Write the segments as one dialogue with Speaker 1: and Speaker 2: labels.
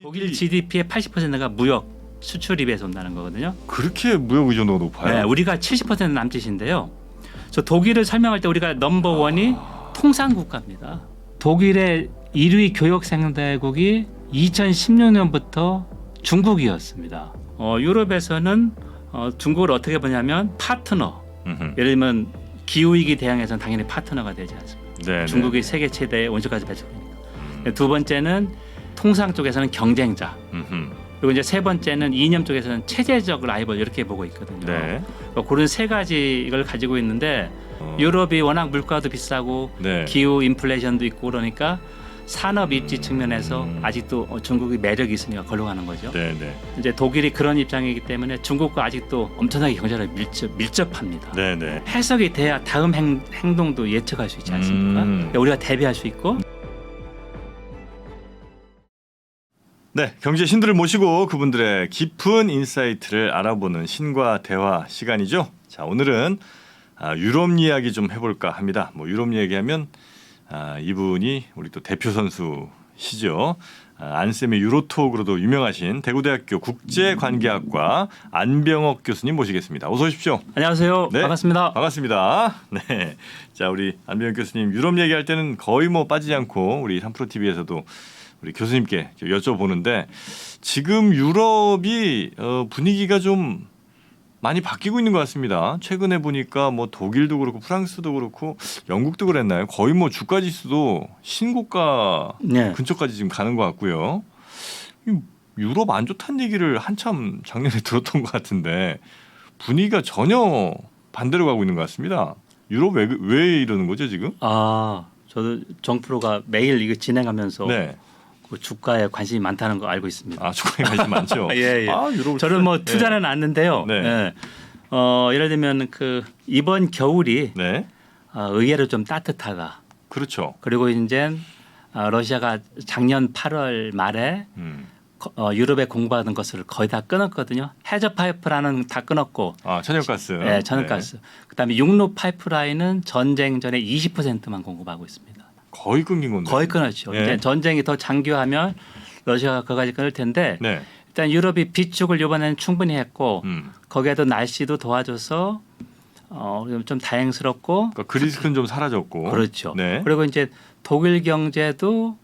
Speaker 1: 독일 GDP의 80%가 무역 수출입에서 온다는 거거든요.
Speaker 2: 그렇게 무역 의존도가 높아요?
Speaker 1: 네, 우리가 70% 남짓인데요. 저 독일을 설명할 때 우리가 넘버원이 통상 국가입니다. 독일의 1위 교역 상대국이 2016년부터 중국이었습니다. 유럽에서는 중국을 어떻게 보냐면 파트너. 예를 들면 기후위기 대응에서는 당연히 파트너가 되지 않습니까?
Speaker 2: 네,
Speaker 1: 중국이 세계 최대의 온실가스 배출국이니까. 두 번째는 통상 쪽에서는 경쟁자. 그리고 이제 세 번째는 이념 쪽에서는 체제적 라이벌 이렇게 보고 있거든요.
Speaker 2: 네.
Speaker 1: 그런 세 가지 이걸 가지고 있는데 유럽이 워낙 물가도 비싸고
Speaker 2: 네.
Speaker 1: 기후 인플레이션도 있고 그러니까 산업 입지 측면에서 아직도 중국이 매력이 있으니까 걸로 가는 거죠.
Speaker 2: 네, 네.
Speaker 1: 이제 독일이 그런 입장이기 때문에 중국과 아직도 엄청나게 경제를 밀접합니다.
Speaker 2: 네, 네.
Speaker 1: 해석이 돼야 다음 행동도 예측할 수 있지 않습니까? 그러니까 우리가 대비할 수 있고.
Speaker 2: 네, 경제 신들을 모시고 그분들의 깊은 인사이트를 알아보는 신과 대화 시간이죠. 자, 오늘은 유럽 이야기 좀 해볼까 합니다. 유럽 이야기하면 이분이 우리 또 대표 선수시죠. 안쌤의 유로톡으로도 유명하신 대구대학교 국제관계학과 안병옥 교수님 모시겠습니다. 어서 오십시오.
Speaker 1: 안녕하세요.
Speaker 2: 네,
Speaker 1: 반갑습니다.
Speaker 2: 반갑습니다. 네, 자 우리 안병옥 교수님 유럽 얘기할 때는 거의 빠지지 않고 우리 3프로TV에서도 우리 교수님께 여쭤보는데 지금 유럽이 분위기가 좀 많이 바뀌고 있는 것 같습니다. 최근에 보니까 독일도 그렇고 프랑스도 그렇고 영국도 그랬나요? 거의 주가 지수도 신고가
Speaker 1: 네.
Speaker 2: 근처까지 지금 가는 것 같고요. 유럽 안 좋다는 얘기를 한참 작년에 들었던 것 같은데 분위기가 전혀 반대로 가고 있는 것 같습니다. 유럽 왜 이러는 거죠 지금?
Speaker 1: 저도 정프로가 매일 이거 진행하면서
Speaker 2: 네.
Speaker 1: 그 주가에 관심이 많다는 거 알고 있습니다.
Speaker 2: 주가에 관심 많죠.
Speaker 1: 예, 예.
Speaker 2: 유럽
Speaker 1: 저는 투자는 않는데요.
Speaker 2: 네.
Speaker 1: 예. 예를 들면 이번 겨울이
Speaker 2: 네.
Speaker 1: 의외로 좀 따뜻하다.
Speaker 2: 그렇죠.
Speaker 1: 그리고 이제 러시아가 작년 8월 말에 유럽에 공부하던 것을 거의 다 끊었거든요. 해저 파이프라인은 다 끊었고,
Speaker 2: 천연가스.
Speaker 1: 네, 천연가스.
Speaker 2: 네.
Speaker 1: 그다음에 육로 파이프라인은 전쟁 전에 20%만 공급하고 있습니다.
Speaker 2: 거의 끊긴 건데.
Speaker 1: 거의 끊었죠.
Speaker 2: 네.
Speaker 1: 이제 전쟁이 더 장기화하면 러시아가 그까지 끊을 텐데
Speaker 2: 네.
Speaker 1: 일단 유럽이 비축을 이번에는 충분히 했고 거기에도 날씨도 도와줘서 좀 다행스럽고.
Speaker 2: 그러니까 그 리스크는 좀 사라졌고.
Speaker 1: 그렇죠.
Speaker 2: 네.
Speaker 1: 그리고 이제 독일 경제도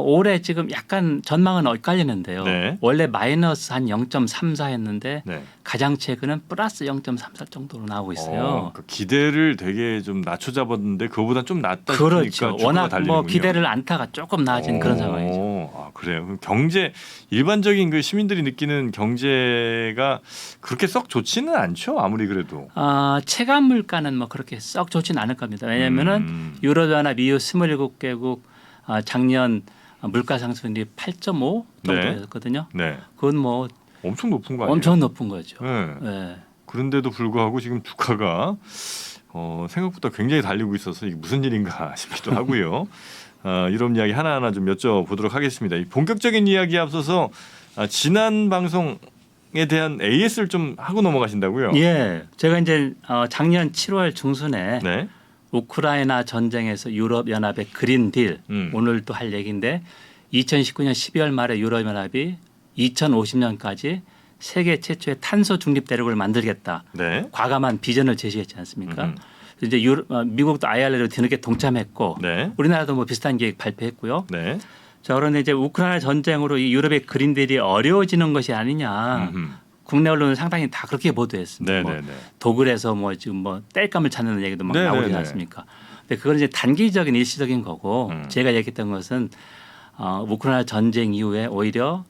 Speaker 1: 올해 지금 약간 전망은 엇갈리는데요.
Speaker 2: 네.
Speaker 1: 원래 마이너스 한 0.34 했는데
Speaker 2: 네. 가장
Speaker 1: 최근은 플러스 0.34 정도로 나오고 있어요.
Speaker 2: 그러니까 기대를 되게 좀 낮춰 잡았는데 그거보다 좀 낮다
Speaker 1: 그렇죠.
Speaker 2: 싶으니까
Speaker 1: 워낙
Speaker 2: 달리는군요.
Speaker 1: 기대를 안타가 조금 나아진 그런 상황이죠.
Speaker 2: 그래요. 그럼 경제 일반적인 그 시민들이 느끼는 경제가 그렇게 썩 좋지는 않죠. 아무리 그래도.
Speaker 1: 체감 물가는 그렇게 썩 좋지는 않을 겁니다. 왜냐하면은 유럽연합 EU 27개국 작년 물가 상승률이 8.5 정도였거든요.
Speaker 2: 네.
Speaker 1: 그건
Speaker 2: 엄청 높은 거 아니에요?
Speaker 1: 엄청 높은 거죠.
Speaker 2: 네.
Speaker 1: 네.
Speaker 2: 그런데도 불구하고 지금 주가가 생각보다 굉장히 달리고 있어서 이게 무슨 일인가 싶기도 하고요. 이런 이야기 하나하나 좀 여쭤보도록 하겠습니다. 이 본격적인 이야기에 앞서서 지난 방송에 대한 AS를 좀 하고 넘어가신다고요?
Speaker 1: 예, 제가 이제 작년 7월 중순에
Speaker 2: 네.
Speaker 1: 우크라이나 전쟁에서 유럽 연합의 그린 딜 오늘 또 할 얘기인데 2019년 12월 말에 유럽 연합이 2050년까지 세계 최초의 탄소 중립 대륙을 만들겠다.
Speaker 2: 네.
Speaker 1: 과감한 비전을 제시했지 않습니까? 이제 미국도 IRA로 뒤늦게 동참했고
Speaker 2: 네.
Speaker 1: 우리나라도 비슷한 계획 발표했고요.
Speaker 2: 네.
Speaker 1: 자, 그런데 이제 우크라이나 전쟁으로 이 유럽의 그린 딜이 어려워지는 것이 아니냐. 국내 언론은 상당히 다 그렇게 보도했습니다.
Speaker 2: 네.
Speaker 1: 독일에서 지금 땔감을 찾는 얘기도 막
Speaker 2: 네,
Speaker 1: 나오지
Speaker 2: 네,
Speaker 1: 않습니까? 근데 그건 이제 단기적인 일시적인 거고 제가 얘기했던 것은 우크라이나 전쟁 이후에 오히려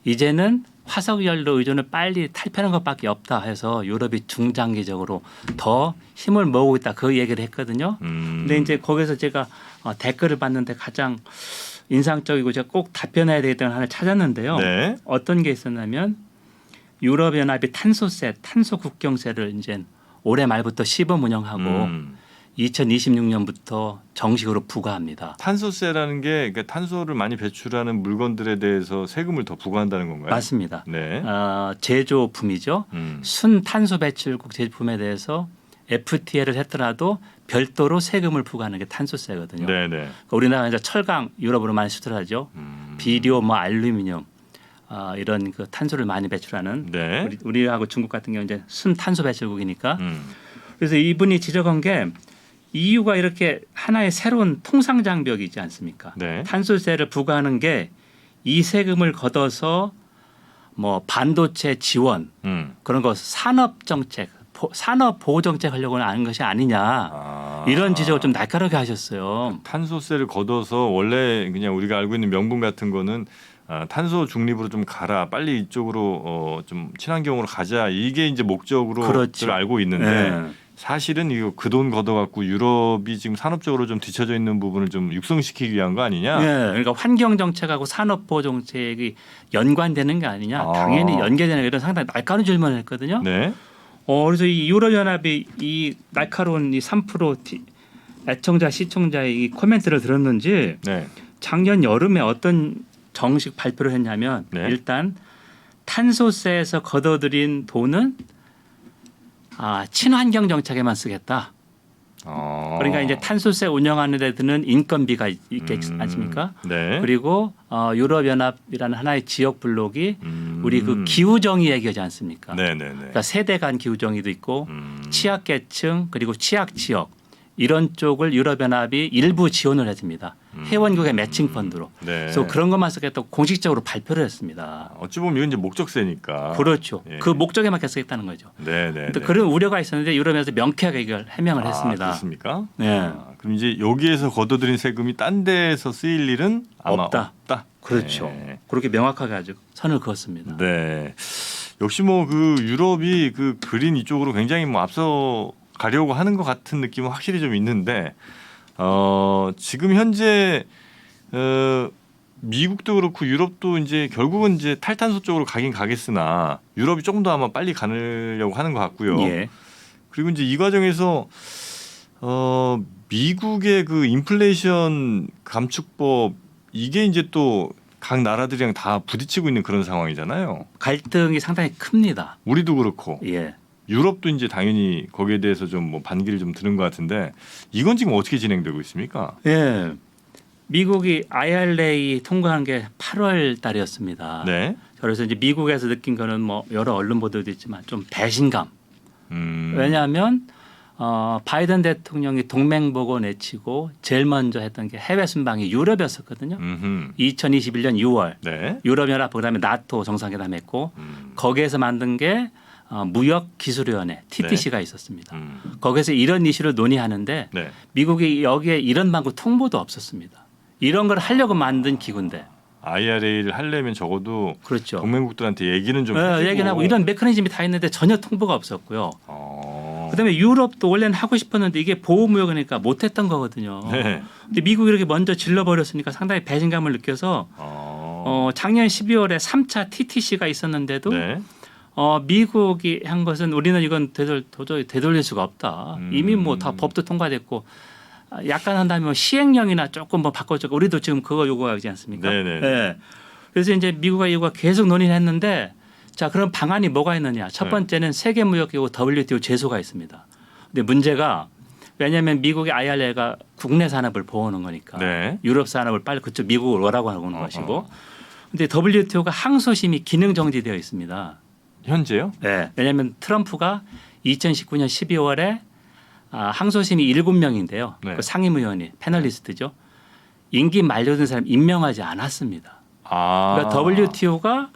Speaker 1: 이제는 화석 연료 의존을 빨리 탈피하는 것밖에 없다 해서 유럽이 중장기적으로 더 힘을 모으고 있다 그 얘기를 했거든요. 근데 이제 거기서 제가 댓글을 봤는데 가장 인상적이고 제가 꼭 답변해야 되겠다는 걸 하나 찾았는데요.
Speaker 2: 네.
Speaker 1: 어떤 게 있었냐면 유럽연합이 탄소 국경세를 이제 올해 말부터 시범 운영하고 2026년부터 정식으로 부과합니다.
Speaker 2: 탄소세라는 게 그러니까 탄소를 많이 배출하는 물건들에 대해서 세금을 더 부과한다는 건가요?
Speaker 1: 맞습니다.
Speaker 2: 네.
Speaker 1: 제조품이죠. 순탄소 배출국 제품에 대해서 FTA를 했더라도 별도로 세금을 부과하는 게 탄소세거든요.
Speaker 2: 네네.
Speaker 1: 그러니까 우리나라 이제 철강 유럽으로 많이 수출하죠. 비료, 뭐 알루미늄 이런 그 탄소를 많이 배출하는
Speaker 2: 네.
Speaker 1: 우리하고 중국 같은 경우 이제 순탄소 배출국이니까.
Speaker 2: 음.
Speaker 1: 그래서 이분이 지적한 게 EU가 이렇게 하나의 새로운 통상 장벽이 있지 않습니까?
Speaker 2: 네.
Speaker 1: 탄소세를 부과하는 게 이 세금을 걷어서 뭐 반도체 지원 그런 거 산업 정책, 산업 보호 정책 하려고 하는 것이 아니냐 이런 지적을 좀 날카롭게 하셨어요.
Speaker 2: 탄소세를 걷어서 원래 그냥 우리가 알고 있는 명분 같은 거는 탄소 중립으로 좀 가라, 빨리 이쪽으로 좀 친환경으로 가자, 이게 이제 목적으로
Speaker 1: 그렇죠.
Speaker 2: 알고 있는데
Speaker 1: 네.
Speaker 2: 사실은 이거 그 돈 걷어갖고 유럽이 지금 산업적으로 좀 뒤처져 있는 부분을 좀 육성시키기 위한 거 아니냐?
Speaker 1: 네, 그러니까 환경 정책하고 산업 보호 정책이 연관되는 게 아니냐? 당연히 연계되는 이런 상당히 날카로운 질문을 했거든요.
Speaker 2: 네.
Speaker 1: 그래서 이 유럽연합이 이 날카로운 이 3% 애청자 시청자의 이 코멘트를 들었는지
Speaker 2: 네.
Speaker 1: 작년 여름에 어떤 정식 발표를 했냐면
Speaker 2: 네.
Speaker 1: 일단 탄소세에서 걷어들인 돈은 친환경 정책에만 쓰겠다. 그러니까 이제 탄소세 운영하는 데 드는 인건비가 있겠지 않습니까?
Speaker 2: 네.
Speaker 1: 그리고 유럽연합이라는 하나의 지역 블록이 우리 그 기후정의 얘기하지 않습니까?
Speaker 2: 네네네.
Speaker 1: 그러니까 세대 간 기후정의도 있고 취약계층 그리고 취약지역 이런 쪽을 유럽연합이 일부 지원을 해줍니다. 회원국의 매칭 펀드로.
Speaker 2: 네.
Speaker 1: 그래서 그런 것만 쓰겠다고 공식적으로 발표를 했습니다.
Speaker 2: 어찌 보면 이건 이제 목적세니까.
Speaker 1: 그렇죠.
Speaker 2: 예.
Speaker 1: 그 목적에 맞게 쓰겠다는 거죠.
Speaker 2: 네네.
Speaker 1: 그런 우려가 있었는데 유럽에서 명쾌하게 이걸 해명을 했습니다.
Speaker 2: 그렇습니까?
Speaker 1: 네.
Speaker 2: 그럼 이제 여기에서 걷어들인 세금이 딴 데에서 쓰일 일은 아마
Speaker 1: 없다. 그렇죠.
Speaker 2: 네.
Speaker 1: 그렇게 명확하게 아주 선을 그었습니다.
Speaker 2: 네. 역시 뭐 그 유럽이 그 그린 이쪽으로 굉장히 뭐 앞서 가려고 하는 것 같은 느낌은 확실히 좀 있는데 지금 현재 미국도 그렇고 유럽도 이제 결국은 이제 탈탄소 쪽으로 가긴 가겠으나 유럽이 조금 더 아마 빨리 가려고 하는 것 같고요.
Speaker 1: 예.
Speaker 2: 그리고 이제 이 과정에서 미국의 그 인플레이션 감축법 이게 이제 또 각 나라들이랑 다 부딪히고 있는 그런 상황이잖아요.
Speaker 1: 갈등이 상당히 큽니다.
Speaker 2: 우리도 그렇고
Speaker 1: 예.
Speaker 2: 유럽도 이제 당연히 거기에 대해서 좀 뭐 반기를 좀 드는 것 같은데 이건 지금 어떻게 진행되고 있습니까?
Speaker 1: 예. 미국이 IRA 통과한 게 8월 달이었습니다.
Speaker 2: 네.
Speaker 1: 그래서 이제 미국에서 느낀 거는 뭐 여러 언론 보도도 있지만 좀 배신감. 왜냐하면 바이든 대통령이 동맹보고 내치고 제일 먼저 했던 게 해외 순방이 유럽이었었거든요. 2021년 6월
Speaker 2: 네.
Speaker 1: 유럽연합 그다음에 나토 정상회담했고 거기에서 만든 게 무역기술위원회 TTC가 있었습니다. 거기서 이런 이슈를 논의하는데
Speaker 2: 네.
Speaker 1: 미국이 여기에 이런 방구 통보도 없었습니다. 이런 걸 하려고 만든 기구인데.
Speaker 2: IRA를 하려면 적어도
Speaker 1: 그렇죠.
Speaker 2: 동맹국들한테 얘기는 좀 해주고.
Speaker 1: 얘기는 하고 이런 메커니즘이 다 있는데 전혀 통보가 없었고요. 그다음에 유럽도 원래는 하고 싶었는데 이게 보호무역이니까 못했던 거거든요.
Speaker 2: 네.
Speaker 1: 근데 미국이 이렇게 먼저 질러버렸으니까 상당히 배신감을 느껴서 작년 12월에 3차 TTC가 있었는데도
Speaker 2: 네.
Speaker 1: 미국이 한 것은 우리는 이건 도저히 되돌릴 수가 없다. 이미 뭐 다 법도 통과됐고 약간 한다면 시행령이나 조금 뭐 바꿔줘. 우리도 지금 그거 요구하지 않습니까?
Speaker 2: 네네.
Speaker 1: 네. 그래서 이제 미국과 EU가 계속 논의를 했는데 자 그럼 방안이 뭐가 있느냐? 첫 번째는 세계무역기구 WTO 제소가 있습니다. 근데 문제가 왜냐하면 미국의 IRA가 국내 산업을 보호하는 거니까
Speaker 2: 네.
Speaker 1: 유럽 산업을 빨리 그쪽 미국을 오라고 하는 것이고 근데 WTO가 항소심이 기능 정지되어 있습니다.
Speaker 2: 현재요?
Speaker 1: 네. 왜냐하면 트럼프가 2019년 12월에 항소심이 7명인데요.
Speaker 2: 네.
Speaker 1: 그 상임위원이 패널리스트죠. 임기 만료된 사람 임명하지 않았습니다. 그러니까 WTO가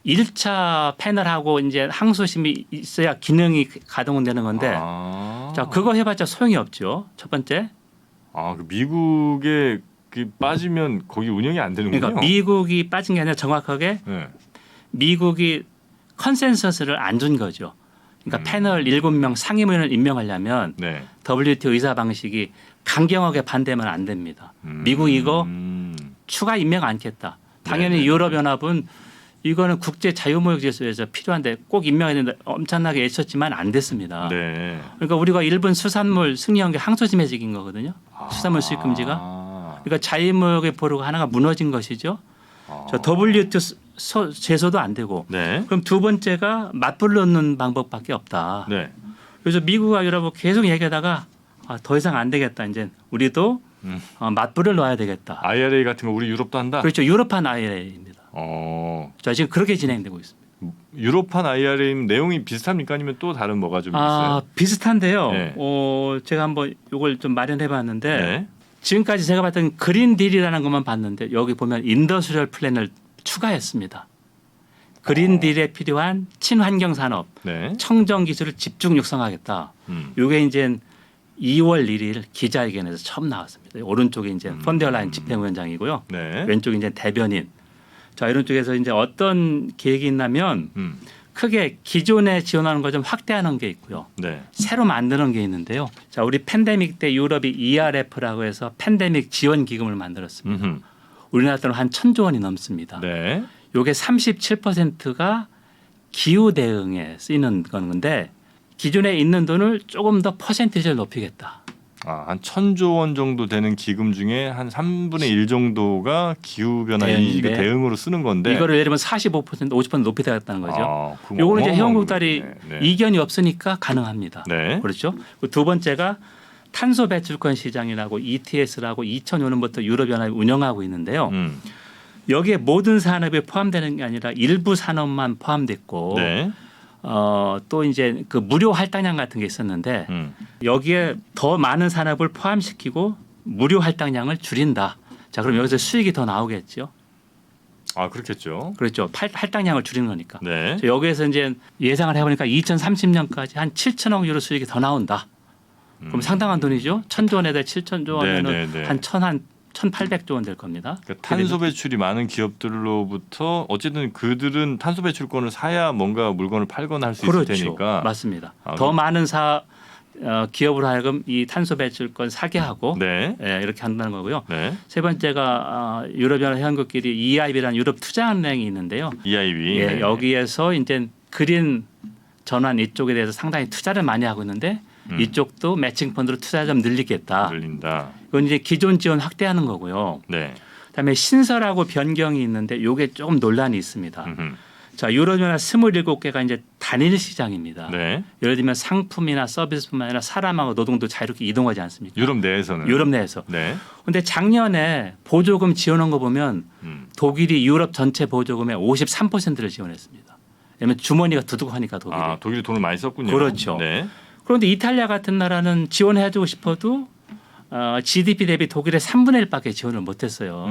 Speaker 1: 1차 패널하고 이제 항소심이 있어야 기능이 가동되는 건데 자 그거 해봤자 소용이 없죠. 첫 번째.
Speaker 2: 그 미국에 빠지면 거기 운영이 안 되는군요.
Speaker 1: 그러니까 미국이 빠진 게 아니라 정확하게
Speaker 2: 네.
Speaker 1: 미국이 컨센서스를 안 준 거죠. 그러니까 패널 7명 상임위원을 임명하려면
Speaker 2: 네.
Speaker 1: WTO 의사 방식이 강경하게 반대하면 안 됩니다. 미국 이거 추가 임명 않겠다. 당연히
Speaker 2: 네네.
Speaker 1: 유럽연합은 이거는 국제 자유무역 질서에서 필요한데 꼭 임명해야 된다. 엄청나게 애썼지만 안 됐습니다.
Speaker 2: 네.
Speaker 1: 그러니까 우리가 일본 수산물 승인한 게 항소심에 적인 거거든요. 수산물 수입 금지가. 그러니까 자유무역의 보루가 하나가 무너진 것이죠. 저 WTO 제소도 안 되고.
Speaker 2: 네.
Speaker 1: 그럼 두 번째가 맞불로 넣는 방법밖에 없다.
Speaker 2: 네.
Speaker 1: 그래서 미국과 유럽하고 계속 얘기하다가 더 이상 안 되겠다. 이제 우리도 맞불을 놔야 되겠다.
Speaker 2: IRA 같은 거 우리 유럽도 한다.
Speaker 1: 그렇죠. 유럽판 IRA입니다. 자, 지금 그렇게 진행되고 있습니다.
Speaker 2: 유럽판 IRA 내용이 비슷합니까? 아니면 또 다른 뭐가 좀 있어요?
Speaker 1: 비슷한데요.
Speaker 2: 네.
Speaker 1: 제가 한번 이걸 좀 마련해봤는데
Speaker 2: 네.
Speaker 1: 지금까지 제가 봤던 그린 딜이라는 것만 봤는데 여기 보면 인더스트리얼 플랜을 추가했습니다. 그린 딜에 필요한 친환경 산업,
Speaker 2: 네.
Speaker 1: 청정 기술을 집중 육성하겠다. 이게 이제 2월 1일 기자회견에서 처음 나왔습니다. 오른쪽에 이제 펀데어라인 집행위원장이고요.
Speaker 2: 네.
Speaker 1: 왼쪽에 이제 대변인. 자, 이런 쪽에서 이제 어떤 계획이 있냐면 크게 기존에 지원하는 걸 좀 확대하는 게 있고요.
Speaker 2: 네.
Speaker 1: 새로 만드는 게 있는데요. 자, 우리 팬데믹 때 유럽이 ERF라고 해서 팬데믹 지원 기금을 만들었습니다. 우리나라 돈은 한 1,000조 원이 넘습니다.
Speaker 2: 네.
Speaker 1: 요게 37%가 기후 대응에 쓰이는 건데 기존에 있는 돈을 조금 더 퍼센티지를 높이겠다.
Speaker 2: 한 1,000조 원 정도 되는 기금 중에 한 3분의 1 정도가 기후 변화 이 대응으로 쓰는 건데
Speaker 1: 이거를 예를 들면 45% 50% 높이겠다는 거죠. 요거는 이제 회원국들이
Speaker 2: 네.
Speaker 1: 이견이 없으니까 가능합니다.
Speaker 2: 네.
Speaker 1: 그렇죠. 두 번째가 탄소 배출권 시장이라고 ETS라고 2005년부터 유럽연합이 운영하고 있는데요. 여기에 모든 산업이 포함되는 게 아니라 일부 산업만 포함됐고
Speaker 2: 네.
Speaker 1: 또 이제 그 무료 할당량 같은 게 있었는데 여기에 더 많은 산업을 포함시키고 무료 할당량을 줄인다. 자, 그럼 여기서 수익이 더 나오겠죠.
Speaker 2: 그렇겠죠.
Speaker 1: 그렇죠. 할당량을 줄이는 거니까.
Speaker 2: 네.
Speaker 1: 여기에서 이제 예상을 해보니까 2030년까지 한 7천억 유로 수익이 더 나온다. 그럼 상당한 돈이죠. 1,000조 원에다 7천조 원이면 한 1,800조 원 될 겁니다.
Speaker 2: 그러니까 탄소 배출이 많은 기업들로부터 어쨌든 그들은 탄소 배출권을 사야 뭔가 물건을 팔거나 할 수 있을 테니까.
Speaker 1: 맞습니다. 더 많은 기업으로 하여금 이 탄소 배출권 사게 하고
Speaker 2: 네.
Speaker 1: 이렇게 한다는 거고요.
Speaker 2: 네.
Speaker 1: 세 번째가 유럽연합 회원국끼리 EIB라는 유럽 투자은행이 있는데요.
Speaker 2: EIB.
Speaker 1: 예, 여기에서 이제 그린 전환 이쪽에 대해서 상당히 투자를 많이 하고 있는데 이쪽도 매칭 펀드로 투자 좀 늘리겠다.
Speaker 2: 늘린다.
Speaker 1: 이건 이제 기존 지원 확대하는 거고요.
Speaker 2: 네.
Speaker 1: 그다음에 신설하고 변경이 있는데 이게 조금 논란이 있습니다. 자, 유럽연합 27개가 이제 단일 시장입니다.
Speaker 2: 네.
Speaker 1: 예를 들면 상품이나 서비스뿐만 아니라 사람하고 노동도 자유롭게 이동하지 않습니까?
Speaker 2: 유럽 내에서는.
Speaker 1: 유럽 내에서.
Speaker 2: 네.
Speaker 1: 그런데 작년에 보조금 지원한 거 보면 독일이 유럽 전체 보조금의 53%를 지원했습니다. 왜냐하면 주머니가 두둑하니까 독일이.
Speaker 2: 독일이 돈을 많이 썼군요.
Speaker 1: 그렇죠.
Speaker 2: 네.
Speaker 1: 그런데 이탈리아 같은 나라는 지원해주고 싶어도 GDP 대비 독일의 3분의 1밖에 지원을 못했어요.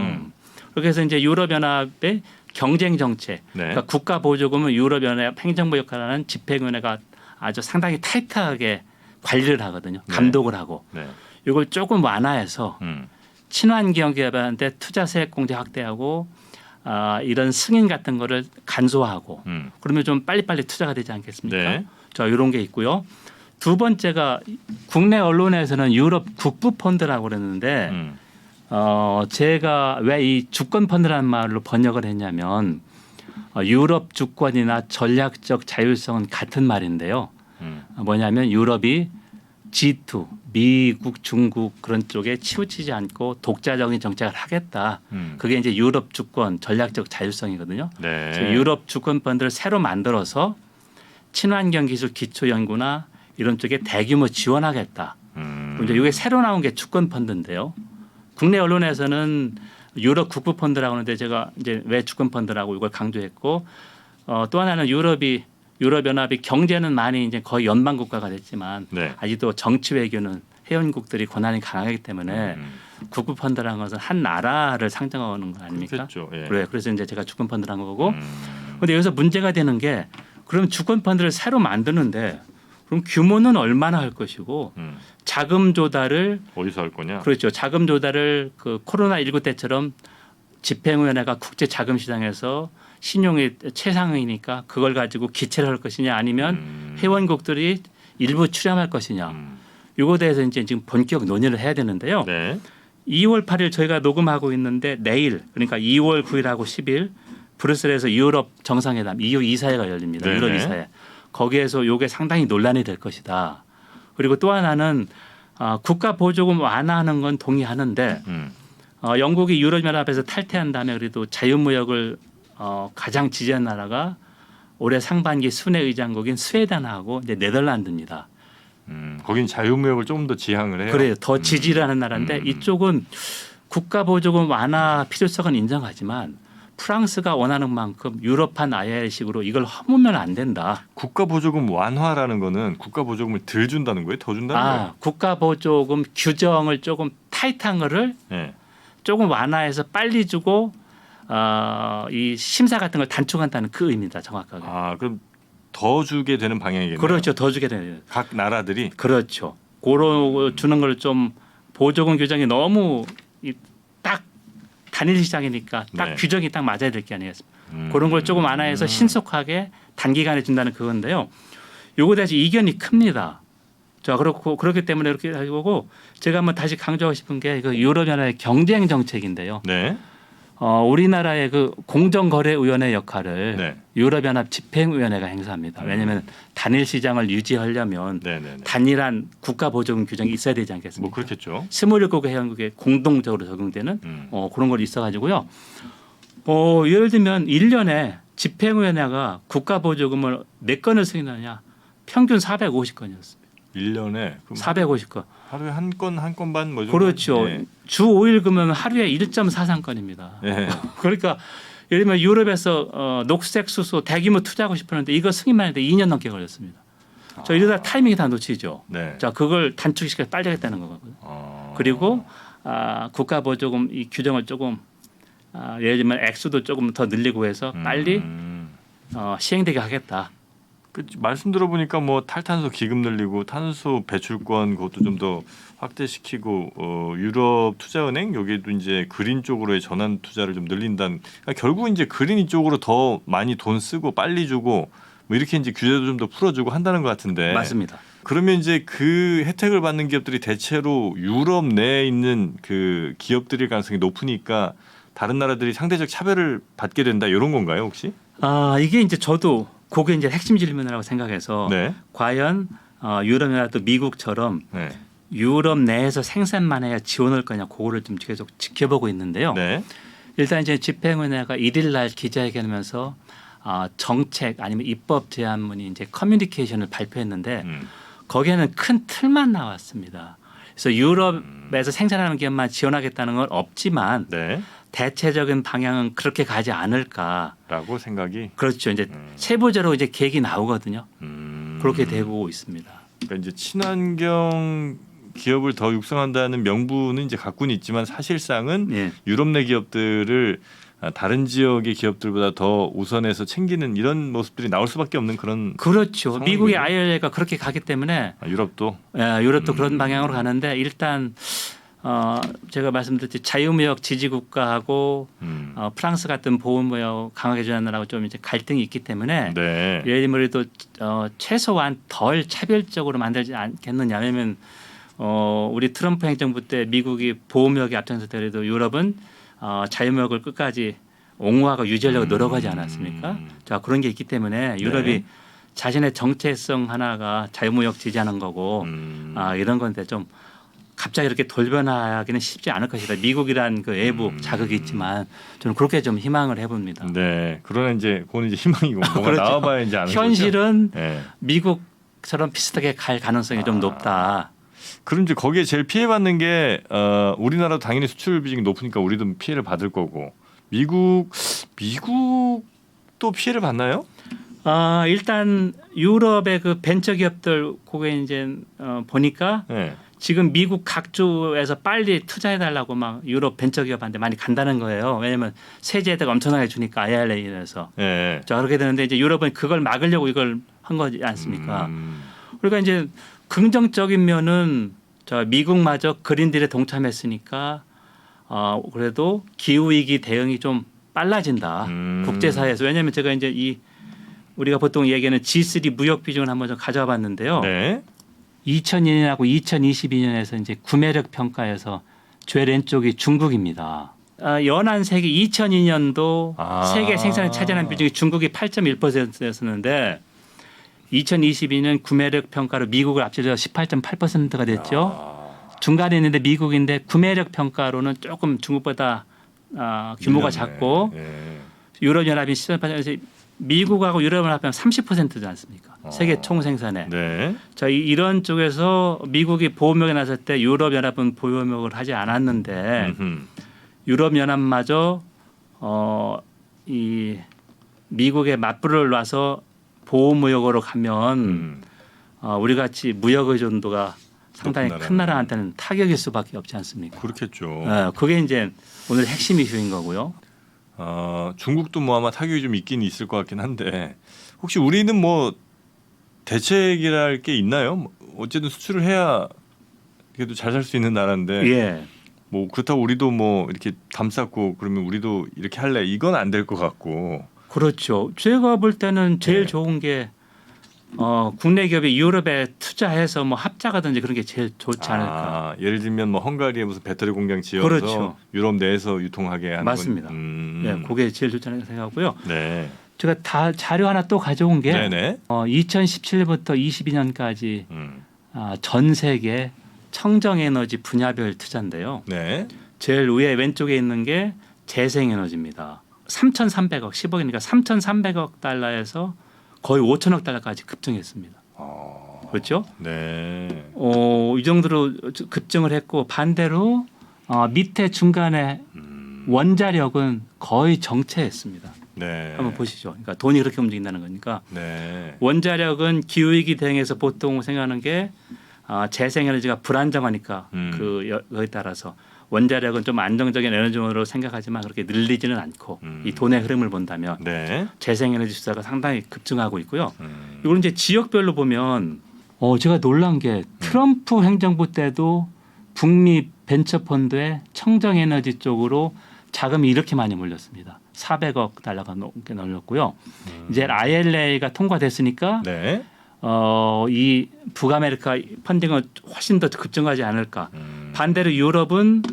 Speaker 1: 그래서 이제 유럽연합의 경쟁 정책,
Speaker 2: 네.
Speaker 1: 그러니까 국가 보조금은 유럽연합 행정부 역할을 하는 집행위원회가 아주 상당히 타이트하게 관리를 하거든요. 감독을 하고.
Speaker 2: 네.
Speaker 1: 이걸 조금 완화해서 친환경 기업한테 투자세 공제 확대하고 이런 승인 같은 거를 간소화하고 그러면 좀 빨리빨리 투자가 되지 않겠습니까?
Speaker 2: 네.
Speaker 1: 자, 이런 게 있고요. 두 번째가 국내 언론에서는 유럽 국부 펀드라고 그랬는데 제가 왜 이 주권 펀드라는 말로 번역을 했냐면 유럽 주권이나 전략적 자율성은 같은 말인데요. 뭐냐면 유럽이 G2 미국, 중국 그런 쪽에 치우치지 않고 독자적인 정책을 하겠다. 그게 이제 유럽 주권 전략적 자율성이거든요.
Speaker 2: 네.
Speaker 1: 그래서 유럽 주권 펀드를 새로 만들어서 친환경 기술 기초 연구나 이런 쪽에 대규모 지원하겠다. 이제 이게 새로 나온 게 주권 펀드인데요. 국내 언론에서는 유럽 국부 펀드라고 하는데 제가 이제 왜 주권 펀드라고 이걸 강조했고 또 하나는 유럽연합이 경제는 많이 이제 거의 연방 국가가 됐지만
Speaker 2: 네.
Speaker 1: 아직도 정치 외교는 회원국들이 권한이 강하기 때문에 국부 펀드라는 것은 한 나라를 상정하는 거 아닙니까?
Speaker 2: 그렇죠. 예.
Speaker 1: 그래. 그래서 이제 제가 주권 펀드를 한 거고. 그런데 여기서 문제가 되는 게 그럼 주권 펀드를 새로 만드는데 그럼 규모는 얼마나 할 것이고 자금 조달을
Speaker 2: 어디서 할 거냐?
Speaker 1: 그렇죠. 자금 조달을 그 코로나19 때처럼 집행위원회가 국제 자금 시장에서 신용이 최상위니까 그걸 가지고 기체를 할 것이냐 아니면 회원국들이 일부 출연할 것이냐. 이거에 대해서 이제 지금 본격 논의를 해야 되는데요.
Speaker 2: 네.
Speaker 1: 2월 8일 저희가 녹음하고 있는데 내일 그러니까 2월 9일하고 10일 브뤼셀에서 유럽 정상회담 EU 이사회가 열립니다.
Speaker 2: 네네.
Speaker 1: 유럽 이사회. 거기에서 이게 상당히 논란이 될 것이다. 그리고 또 하나는 국가 보조금 완화하는 건 동의하는데 영국이 유럽연합에서 탈퇴한 다음에 그래도 자유무역을 가장 지지한 나라가 올해 상반기 순회 의장국인 스웨덴하고 이제 네덜란드입니다.
Speaker 2: 거긴 자유무역을 조금 더 지향을 해요.
Speaker 1: 그래요. 더 지지를 하는 나라인데 이쪽은 국가 보조금 완화 필요성은 인정하지만 프랑스가 원하는 만큼 유럽판 IR식으로 이걸 허무면 안 된다.
Speaker 2: 국가 보조금 완화라는 거는 국가 보조금을 덜 준다는 거예요? 더 준다는 거예요?
Speaker 1: 국가 보조금 규정을 조금 타이트한 거를
Speaker 2: 네.
Speaker 1: 조금 완화해서 빨리 주고 이 심사 같은 걸 단축한다는 그 의미입니다. 정확하게.
Speaker 2: 그럼 더 주게 되는 방향이겠네요.
Speaker 1: 그렇죠. 더 주게 되는.
Speaker 2: 각 나라들이.
Speaker 1: 그렇죠. 고로 주는 걸 좀 보조금 규정이 너무 딱 단일 시장이니까 딱
Speaker 2: 네.
Speaker 1: 규정이 딱 맞아야 될 게 아니겠습니까? 그런 걸 조금 완화해서 신속하게 단기간에 준다는 그건데요. 요거 대해서 이견이 큽니다. 자, 그렇기 때문에 이렇게 하고 제가 한번 다시 강조하고 싶은 게 그 유럽연합의 경쟁 정책인데요.
Speaker 2: 네.
Speaker 1: 우리나라의 그 공정거래위원회 역할을
Speaker 2: 네.
Speaker 1: 유럽연합 집행위원회가 행사합니다. 왜냐하면 단일 시장을 유지하려면
Speaker 2: 네네네.
Speaker 1: 단일한 국가 보조금 규정이 있어야 되지 않겠습니까?
Speaker 2: 뭐 그렇겠죠.
Speaker 1: 27개국 회원국에 공동적으로 적용되는 그런 걸 있어가지고요. 예를 들면 1년에 집행위원회가 국가 보조금을 몇 건을 승인하느냐? 평균 450건이었습니다.
Speaker 2: 1년에
Speaker 1: 450건.
Speaker 2: 하루에 한 건 반 뭐죠?
Speaker 1: 그렇죠.
Speaker 2: 예.
Speaker 1: 주 5일 그러면 하루에 1.43건입니다.
Speaker 2: 예.
Speaker 1: 그러니까 예를 들면 유럽에서 녹색 수소 대규모 투자하고 싶었는데 이거 승인만 했는데 2년 넘게 걸렸습니다. 저 이러다 타이밍이 다 놓치죠.
Speaker 2: 네.
Speaker 1: 자, 그걸 단축시켜 빨리 하겠다는 거거든요. 그리고 국가 보조금 이 규정을 조금 예를 들면 액수도 조금 더 늘리고 해서 빨리 시행되게 하겠다.
Speaker 2: 말씀 들어보니까 뭐 탈탄소 기금 늘리고 탄소 배출권 그것도 좀 더 확대시키고 유럽 투자은행 여기도 이제 그린 쪽으로의 전환 투자를 좀 늘린다는 그러니까 결국 이제 그린 이쪽으로 더 많이 돈 쓰고 빨리 주고 뭐 이렇게 이제 규제도 좀 더 풀어주고 한다는 것 같은데
Speaker 1: 맞습니다.
Speaker 2: 그러면 이제 그 혜택을 받는 기업들이 대체로 유럽 내에 있는 그 기업들일 가능성이 높으니까 다른 나라들이 상대적 차별을 받게 된다 이런 건가요 혹시?
Speaker 1: 이게 이제 저도 그게 이제 핵심 질문이라고 생각해서
Speaker 2: 네.
Speaker 1: 과연 유럽이나 또 미국처럼
Speaker 2: 네.
Speaker 1: 유럽 내에서 생산만 해야 지원할 거냐 그거를 좀 계속 지켜보고 있는데요.
Speaker 2: 네.
Speaker 1: 일단 이제 집행위원회가 1일 날 기자회견하면서 정책 아니면 입법 제안문이 이제 커뮤니케이션을 발표했는데 거기에는 큰 틀만 나왔습니다. 그래서 유럽에서 생산하는 기업만 지원하겠다는 건 없지만
Speaker 2: 네.
Speaker 1: 대체적인 방향은 그렇게 가지 않을까.
Speaker 2: 라고 생각이
Speaker 1: 그렇죠. 이제 세부적으로 이제 계획이 나오거든요. 그렇게 되고 있습니다.
Speaker 2: 그러니까 이제 친환경 기업을 더 육성한다는 명분은 이제 갖고는 있지만 사실상은
Speaker 1: 예.
Speaker 2: 유럽 내 기업들을 다른 지역의 기업들보다 더 우선해서 챙기는 이런 모습들이 나올 수밖에 없는 그런
Speaker 1: 그렇죠.
Speaker 2: 상황이군요.
Speaker 1: 미국의 IRA가 그렇게 가기 때문에
Speaker 2: 유럽도
Speaker 1: 유럽도 그런 방향으로 가는데 일단 제가 말씀드렸듯이 자유무역 지지국가하고 프랑스 같은 보호무역 강하게 주장하느라고 좀 이제 갈등이 있기 때문에
Speaker 2: 네.
Speaker 1: 예를 들면 우리도 최소한 덜 차별적으로 만들지 않겠느냐. 왜냐하면 우리 트럼프 행정부 때 미국이 보호무역에 앞장섰을 때도 유럽은 자유무역을 끝까지 옹호하고 유지하려고 노력하지 않았습니까? 자, 그런 게 있기 때문에 유럽이
Speaker 2: 네.
Speaker 1: 자신의 정체성 하나가 자유무역 지지하는 거고 이런 건데 좀 갑자기 이렇게 돌변하기는 쉽지 않을 것이다. 미국이란 그 외부 자극이 있지만 저는 그렇게 좀 희망을 해봅니다.
Speaker 2: 네. 그러나 이제 그건 이제 희망이고 뭐가
Speaker 1: 그렇죠.
Speaker 2: 나와봐야 이제 아는
Speaker 1: 현실은
Speaker 2: 거죠. 네.
Speaker 1: 미국처럼 비슷하게 갈 가능성이 좀 높다.
Speaker 2: 그럼 이제 거기에 제일 피해받는 게 우리나라도 당연히 수출 비중이 높으니까 우리도 피해를 받을 거고 미국도 피해를 받나요?
Speaker 1: 일단 유럽의 그 벤처 기업들 그게 이제 보니까
Speaker 2: 네.
Speaker 1: 지금 미국 각주에서 빨리 투자해달라고 막 유럽 벤처 기업한테 많이 간다는 거예요. 왜냐하면 세제 혜택 엄청나게 주니까 IRA에서.
Speaker 2: 네.
Speaker 1: 자, 그렇게 되는데 이제 유럽은 그걸 막으려고 이걸 한 거지 않습니까? 그러니까 이제 긍정적인 면은 미국마저 그린딜에 동참했으니까 그래도 기후 위기 대응이 좀 빨라진다. 국제사회에서. 왜냐하면 제가 이제 우리가 보통 얘기하는 G3 무역 비중을 한번 좀 가져와 봤는데요.
Speaker 2: 네.
Speaker 1: 2002년하고 2022년에서 이제 구매력 평가에서 제일 왼쪽이 중국입니다. 연한 세계 2002년도 세계 생산을 차지하는 비중이 중국이 8.1%였었는데 2022년 구매력 평가로 미국을 앞서서 18.8%가 됐죠. 중간에 있는데 미국인데 구매력 평가로는 조금 중국보다 규모가 작고 유럽연합이 시장에서 미국하고 유럽연합하면 30%지 않습니까? 세계 총생산에.
Speaker 2: 네.
Speaker 1: 자, 이런 쪽에서 미국이 보호막에 나설 때 유럽연합은 보호막을 하지 않았는데
Speaker 2: 음흠.
Speaker 1: 유럽연합마저 이 미국의 맞불을 놔서 보호무역으로 가면 우리 같이 무역 의존도가 상당히
Speaker 2: 높은
Speaker 1: 큰 나라한테는 타격일 수밖에 없지 않습니까?
Speaker 2: 그렇겠죠.
Speaker 1: 그게 이제 오늘 핵심 이슈인 거고요.
Speaker 2: 중국도 뭐 아마 타격이 좀 있긴 있을 것 같긴 한데 혹시 우리는 뭐 대책이랄 게 있나요? 뭐 어쨌든 수출을 해야 그래도 잘 살 수 있는 나라인데
Speaker 1: 예.
Speaker 2: 뭐 그렇다고 우리도 뭐 이렇게 담쌓고 그러면 우리도 이렇게 할래 이건 안 될 것 같고.
Speaker 1: 그렇죠. 제가 볼 때는 제일
Speaker 2: 네.
Speaker 1: 좋은 게 국내 기업이 유럽에 투자해서 뭐 합작하든지 그런 게 제일 좋지 않을까.
Speaker 2: 예를 들면 뭐 헝가리에 무슨 배터리 공장 지어서
Speaker 1: 그렇죠.
Speaker 2: 유럽 내에서 유통하게 하는
Speaker 1: 맞습니다.
Speaker 2: 건.
Speaker 1: 네, 그게 제일 좋지 않을까 생각하고요.
Speaker 2: 네.
Speaker 1: 제가 다 자료 하나 또 가져온 게
Speaker 2: 네네.
Speaker 1: 2017부터 22년까지 전 세계 청정에너지 분야별 투자인데요.
Speaker 2: 네.
Speaker 1: 제일 위에 왼쪽에 있는 게 재생에너지입니다. 3,300억 10억이니까 3,300억 달러에서 거의 5천억 달러까지 급증했습니다. 그렇죠?
Speaker 2: 네.
Speaker 1: 이 정도로 급증을 했고 반대로 밑에 중간에 원자력은 거의 정체했습니다.
Speaker 2: 네.
Speaker 1: 한번 보시죠. 그러니까 돈이 그렇게 움직인다는 거니까
Speaker 2: 네.
Speaker 1: 원자력은 기후위기 대응에서 보통 생각하는 게 재생에너지가 불안정하니까 그거에 따라서 원자력은 좀 안정적인 에너지원으로 생각하지만 그렇게 늘리지는 않고 이 돈의 흐름을 본다면
Speaker 2: 네.
Speaker 1: 재생에너지 투자가 상당히 급증하고 있고요. 이건 이제 지역별로 보면 제가 놀란 게 트럼프 행정부 때도 북미 벤처펀드에 청정에너지 쪽으로 자금이 이렇게 많이 몰렸습니다. 400억 달러가 넘게 넣었고요. 이제 IRA가 통과됐으니까
Speaker 2: 네.
Speaker 1: 이 북아메리카 펀딩은 훨씬 더 급증하지 않을까. 반대로 유럽은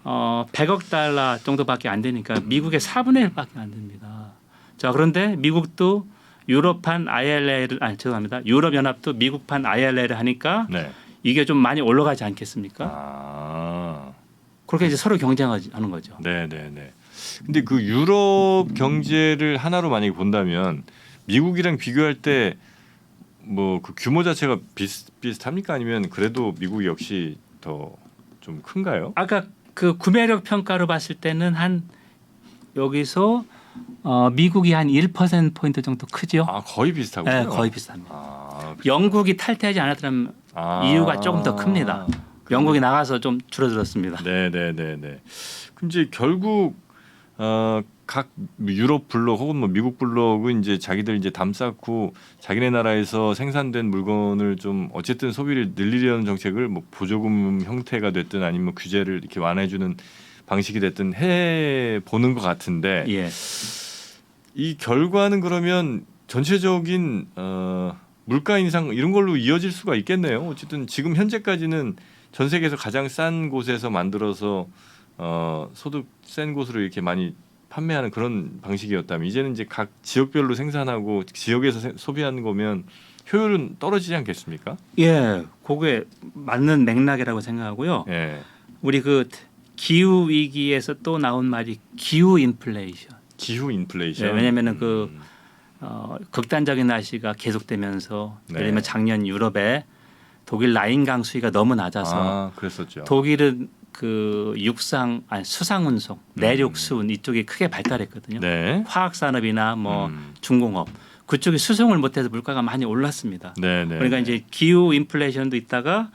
Speaker 1: 100억 달러 정도밖에 안 되니까 미국의 4분의 1밖에 안 됩니다. 자, 그런데 미국도 유럽판 IRA를 죄송합니다. 유럽 연합도 미국판 IRA를 하니까
Speaker 2: 네.
Speaker 1: 이게 좀 많이 올라가지 않겠습니까? 그렇게 이제 서로 경쟁하는 거죠.
Speaker 2: 네, 네, 네. 근데 그 유럽 경제를 하나로 만약에 본다면 미국이랑 비교할 때 뭐 그 규모 자체가 비슷합니까? 아니면 그래도 미국이 역시 더 좀 큰가요?
Speaker 1: 아까 그 구매력 평가로 봤을 때는 한 여기서 미국이 한 1% 포인트 정도 크죠.
Speaker 2: 거의 비슷하군요.
Speaker 1: 네, 거의 비슷합니다. 영국이 탈퇴하지 않았다면 이유가 조금 더 큽니다. 영국이 나가서 좀 줄어들었습니다.
Speaker 2: 네, 네, 네, 네. 그럼 이제 결국 각 유럽 블록 혹은 뭐 미국 블록은 이제 자기들 이제 담쌓고 자기네 나라에서 생산된 물건을 좀 어쨌든 소비를 늘리려는 정책을 뭐 보조금 형태가 됐든 아니면 규제를 이렇게 완화해주는 방식이 됐든 해 보는 것 같은데
Speaker 1: 예.
Speaker 2: 이 결과는 그러면 전체적인 물가 인상 이런 걸로 이어질 수가 있겠네요. 어쨌든 지금 현재까지는 전 세계에서 가장 싼 곳에서 만들어서 소득 센 곳으로 이렇게 많이 판매하는 그런 방식이었다면 이제는 이제 각 지역별로 생산하고 지역에서 소비하는 거면 효율은 떨어지지 않겠습니까?
Speaker 1: 예, 그게 맞는 맥락이라고 생각하고요.
Speaker 2: 예.
Speaker 1: 우리 그 기후 위기에서 또 나온 말이 기후 인플레이션.
Speaker 2: 기후 인플레이션.
Speaker 1: 네, 왜냐하면은 그 극단적인 날씨가 계속되면서
Speaker 2: 네.
Speaker 1: 예를 들면 작년 유럽에 독일 라인강 수위가 너무 낮아서
Speaker 2: 그랬었죠.
Speaker 1: 독일은 그 수상 운송, 내륙 수운 이쪽이 크게 발달했거든요.
Speaker 2: 네.
Speaker 1: 화학 산업이나 뭐 중공업 그쪽이 수송을 못해서 물가가 많이 올랐습니다.
Speaker 2: 네, 네.
Speaker 1: 그러니까 이제 기후 인플레이션도 있다가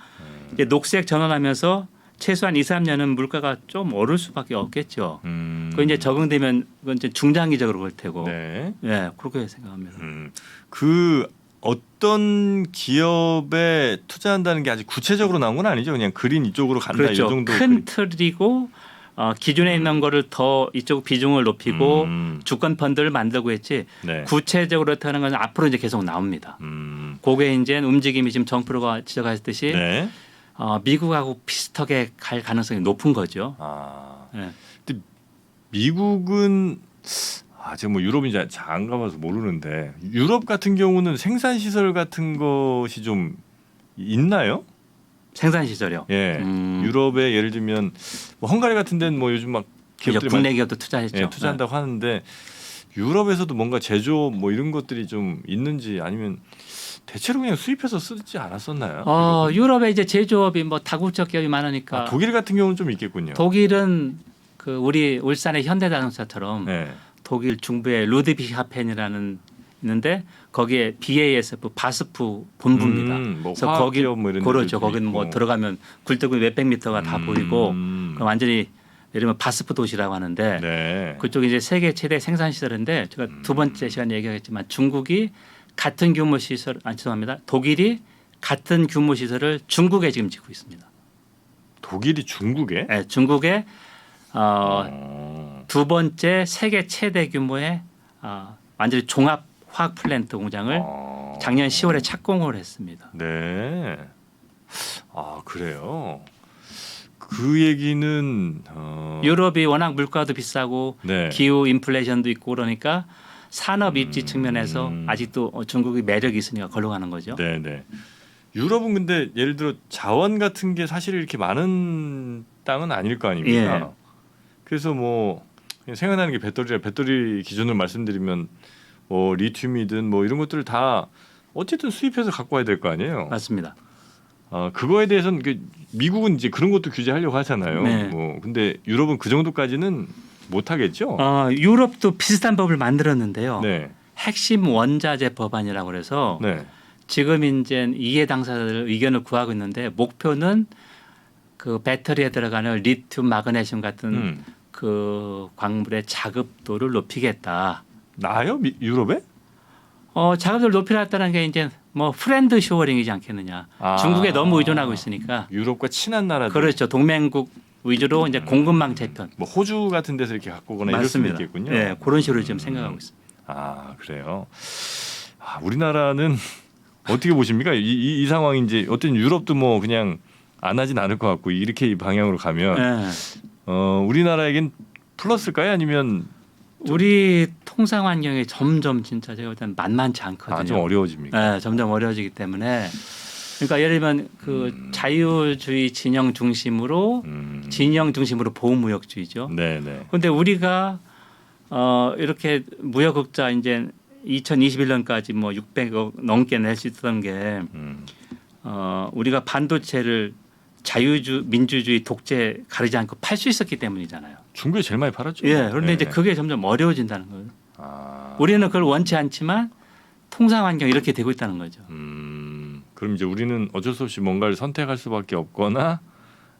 Speaker 1: 이제 녹색 전환하면서 최소한 2, 3년은 물가가 좀 오를 수밖에 없겠죠. 그 이제 적응되면 그건 이제 중장기적으로 볼 테고.
Speaker 2: 네.
Speaker 1: 예, 그렇게 생각합니다.
Speaker 2: 그 어떤 기업에 투자한다는 게 아직 구체적으로 나온 건 아니죠. 그냥 그린 이쪽으로 간다
Speaker 1: 그렇죠.
Speaker 2: 이 정도.
Speaker 1: 큰 틀이고 기존에 있는 거를 더 이쪽 비중을 높이고 주권 펀드를 만들고 했지.
Speaker 2: 네.
Speaker 1: 구체적으로 하는 건 앞으로 이제 계속 나옵니다. 그게 이제 움직임이 지금 정프로가 지적하셨듯이
Speaker 2: 네.
Speaker 1: 미국하고 비슷하게 갈 가능성이 높은 거죠. 네.
Speaker 2: 근데 미국은 제가 뭐 유럽인 잘 안 가봐서 모르는데 유럽 같은 경우는 생산 시설 같은 것이 좀 있나요?
Speaker 1: 생산 시설이요.
Speaker 2: 예. 유럽에 예를 들면 뭐 헝가리 같은 데는 뭐 요즘 막 기업들이
Speaker 1: 국내 기업도 투자했죠.
Speaker 2: 투자한다고 하는데 유럽에서도 뭔가 제조업 뭐 이런 것들이 좀 있는지 아니면 대체로 그냥 수입해서 쓰지 않았었나요?
Speaker 1: 유럽에 이제 제조업이 뭐 다국적 기업이 많으니까
Speaker 2: 독일 같은 경우는 좀 있겠군요.
Speaker 1: 독일은 그 우리 울산의 현대자동차처럼
Speaker 2: 네.
Speaker 1: 독일 중부의 루드비히하펜이라는 있는데 거기에 BASF 바스프 본부입니다.
Speaker 2: 뭐
Speaker 1: 그래서
Speaker 2: 화학
Speaker 1: 거기
Speaker 2: 기업 뭐 이런
Speaker 1: 그렇죠.
Speaker 2: 데들도
Speaker 1: 거기는 뭐
Speaker 2: 있고.
Speaker 1: 들어가면 굴뚝이 몇백 미터가 다 보이고
Speaker 2: 음.
Speaker 1: 그럼 완전히 예를 들면 바스프 도시라고 하는데
Speaker 2: 네.
Speaker 1: 그쪽이 이제 세계 최대 생산 시설인데 제가 두 번째 시간에 얘기하겠지만 중국이 같은 규모 시설 죄송합니다. 독일이 같은 규모 시설을 중국에 지금 짓고 있습니다.
Speaker 2: 독일이 중국에?
Speaker 1: 네, 중국에 두 번째 세계 최대 규모의 완전히 종합 화학 플랜트 공장을 작년 10월에 착공을 했습니다.
Speaker 2: 네. 그래요. 그 얘기는
Speaker 1: 유럽이 워낙 물가도 비싸고
Speaker 2: 네.
Speaker 1: 기후 인플레이션도 있고 그러니까 산업 입지 측면에서 아직도 중국이 매력이 있으니까 걸로 가는 거죠.
Speaker 2: 네네. 유럽은 근데 예를 들어 자원 같은 게 사실 이렇게 많은 땅은 아닐 거 아닙니까?
Speaker 1: 예.
Speaker 2: 그래서 뭐 그냥 생각나는 게 배터리 기준으로 말씀드리면 뭐 리튬이든 뭐 이런 것들을 다 어쨌든 수입해서 갖고 와야 될 거 아니에요.
Speaker 1: 맞습니다.
Speaker 2: 그거에 대해서는 미국은 이제 그런 것도 규제하려고 하잖아요.
Speaker 1: 네.
Speaker 2: 뭐 근데 유럽은 그 정도까지는 못 하겠죠.
Speaker 1: 유럽도 비슷한 법을 만들었는데요.
Speaker 2: 네.
Speaker 1: 핵심 원자재 법안이라고 그래서
Speaker 2: 네.
Speaker 1: 지금 이제 이해 당사자들 의견을 구하고 있는데 목표는 그 배터리에 들어가는 리튬, 마그네슘 같은 그 광물의 자급도를 높이겠다.
Speaker 2: 나요? 유럽에?
Speaker 1: 자급도를 높이겠다는 게 이제 뭐 프렌드 쇼어링이지 않겠느냐. 중국에 너무 의존하고 있으니까.
Speaker 2: 유럽과 친한 나라들.
Speaker 1: 그렇죠. 동맹국 위주로 이제 공급망 재편.
Speaker 2: 뭐 호주 같은 데서 이렇게 갖고 오거나 이럴 수도
Speaker 1: 맞습니다.
Speaker 2: 있겠군요.
Speaker 1: 네, 그런 식으로 지금 생각하고 있습니다.
Speaker 2: 그래요. 우리나라는 어떻게 보십니까? 이 상황이 이제 어떤 유럽도 뭐 그냥 안 하진 않을 것 같고 이렇게 이 방향으로 가면
Speaker 1: 네.
Speaker 2: 우리나라에겐 플러스일까요? 아니면
Speaker 1: 우리 통상 환경이 점점 진짜 제가 볼 때는 만만치 않거든요.
Speaker 2: 좀 어려워집니까?
Speaker 1: 네, 점점 어려워지기 때문에 그러니까 예를 들면 그 자유주의 진영 중심으로 보호무역주의죠.
Speaker 2: 네네.
Speaker 1: 그런데 우리가 이렇게 무역흑자 이제 2021년까지 뭐 600억 넘게 낼 수 있었던 게 우리가 반도체를 민주주의 독재 가리지 않고 팔 수 있었기 때문이잖아요.
Speaker 2: 중국에 제일 많이 팔았죠.
Speaker 1: 예, 그런데 이제 그게 점점 어려워진다는 거예요. 우리는 그걸 원치 않지만 통상 환경이 이렇게 되고 있다는 거죠.
Speaker 2: 그럼 이제 우리는 어쩔 수 없이 뭔가를 선택할 수밖에 없거나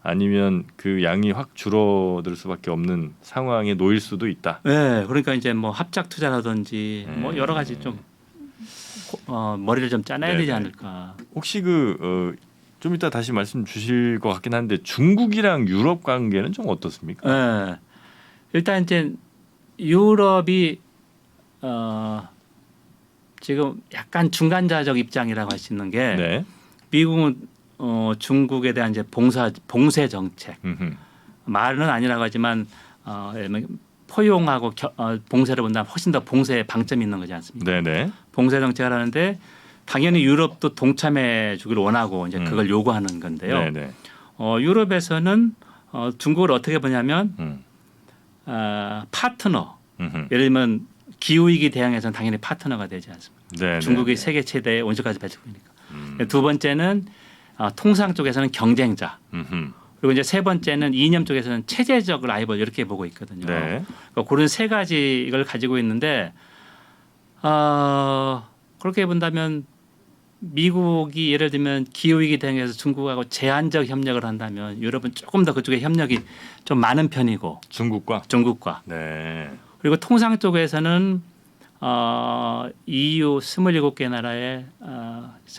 Speaker 2: 아니면 그 양이 확 줄어들 수밖에 없는 상황에 놓일 수도 있다.
Speaker 1: 네, 그러니까 이제 뭐 합작 투자라든지 뭐 여러 가지 좀 머리를 좀 짜내야 되지 않을까.
Speaker 2: 혹시 좀 이따 다시 말씀 주실 것 같긴 한데 중국이랑 유럽 관계는 좀 어떻습니까?
Speaker 1: 네, 일단 이제 유럽이 지금 약간 중간자적 입장이라고 할 수 있는 게
Speaker 2: 네.
Speaker 1: 미국은 중국에 대한 이제 봉쇄 정책 말은 아니라고 하지만 포용하고 봉쇄를 본다면 훨씬 더 봉쇄에 방점이 있는 거지 않습니까?
Speaker 2: 네네.
Speaker 1: 봉쇄 정책을 하는데 당연히 유럽도 동참해 주기를 원하고 이제 그걸 요구하는 건데요.
Speaker 2: 네네.
Speaker 1: 유럽에서는 중국을 어떻게 보냐면 파트너. 예를 들면 기후위기 대응에서는 당연히 파트너가 되지 않습니까?
Speaker 2: 네네.
Speaker 1: 중국이 세계 최대의 온실가스 배출국이니까. 두 번째는 통상 쪽에서는 경쟁자. 그리고 이제 세 번째는 이념 쪽에서는 체제적 라이벌 이렇게 보고 있거든요.
Speaker 2: 네.
Speaker 1: 그러니까 그런 세 가지 이걸 가지고 있는데 그렇게 본다면 미국이 예를 들면 기후위기 대응에서 중국하고 제한적 협력을 한다면 유럽은 조금 더 그쪽에 협력이 좀 많은 편이고
Speaker 2: 중국과.
Speaker 1: 네. 그리고 통상 쪽에서는 EU 27개 나라의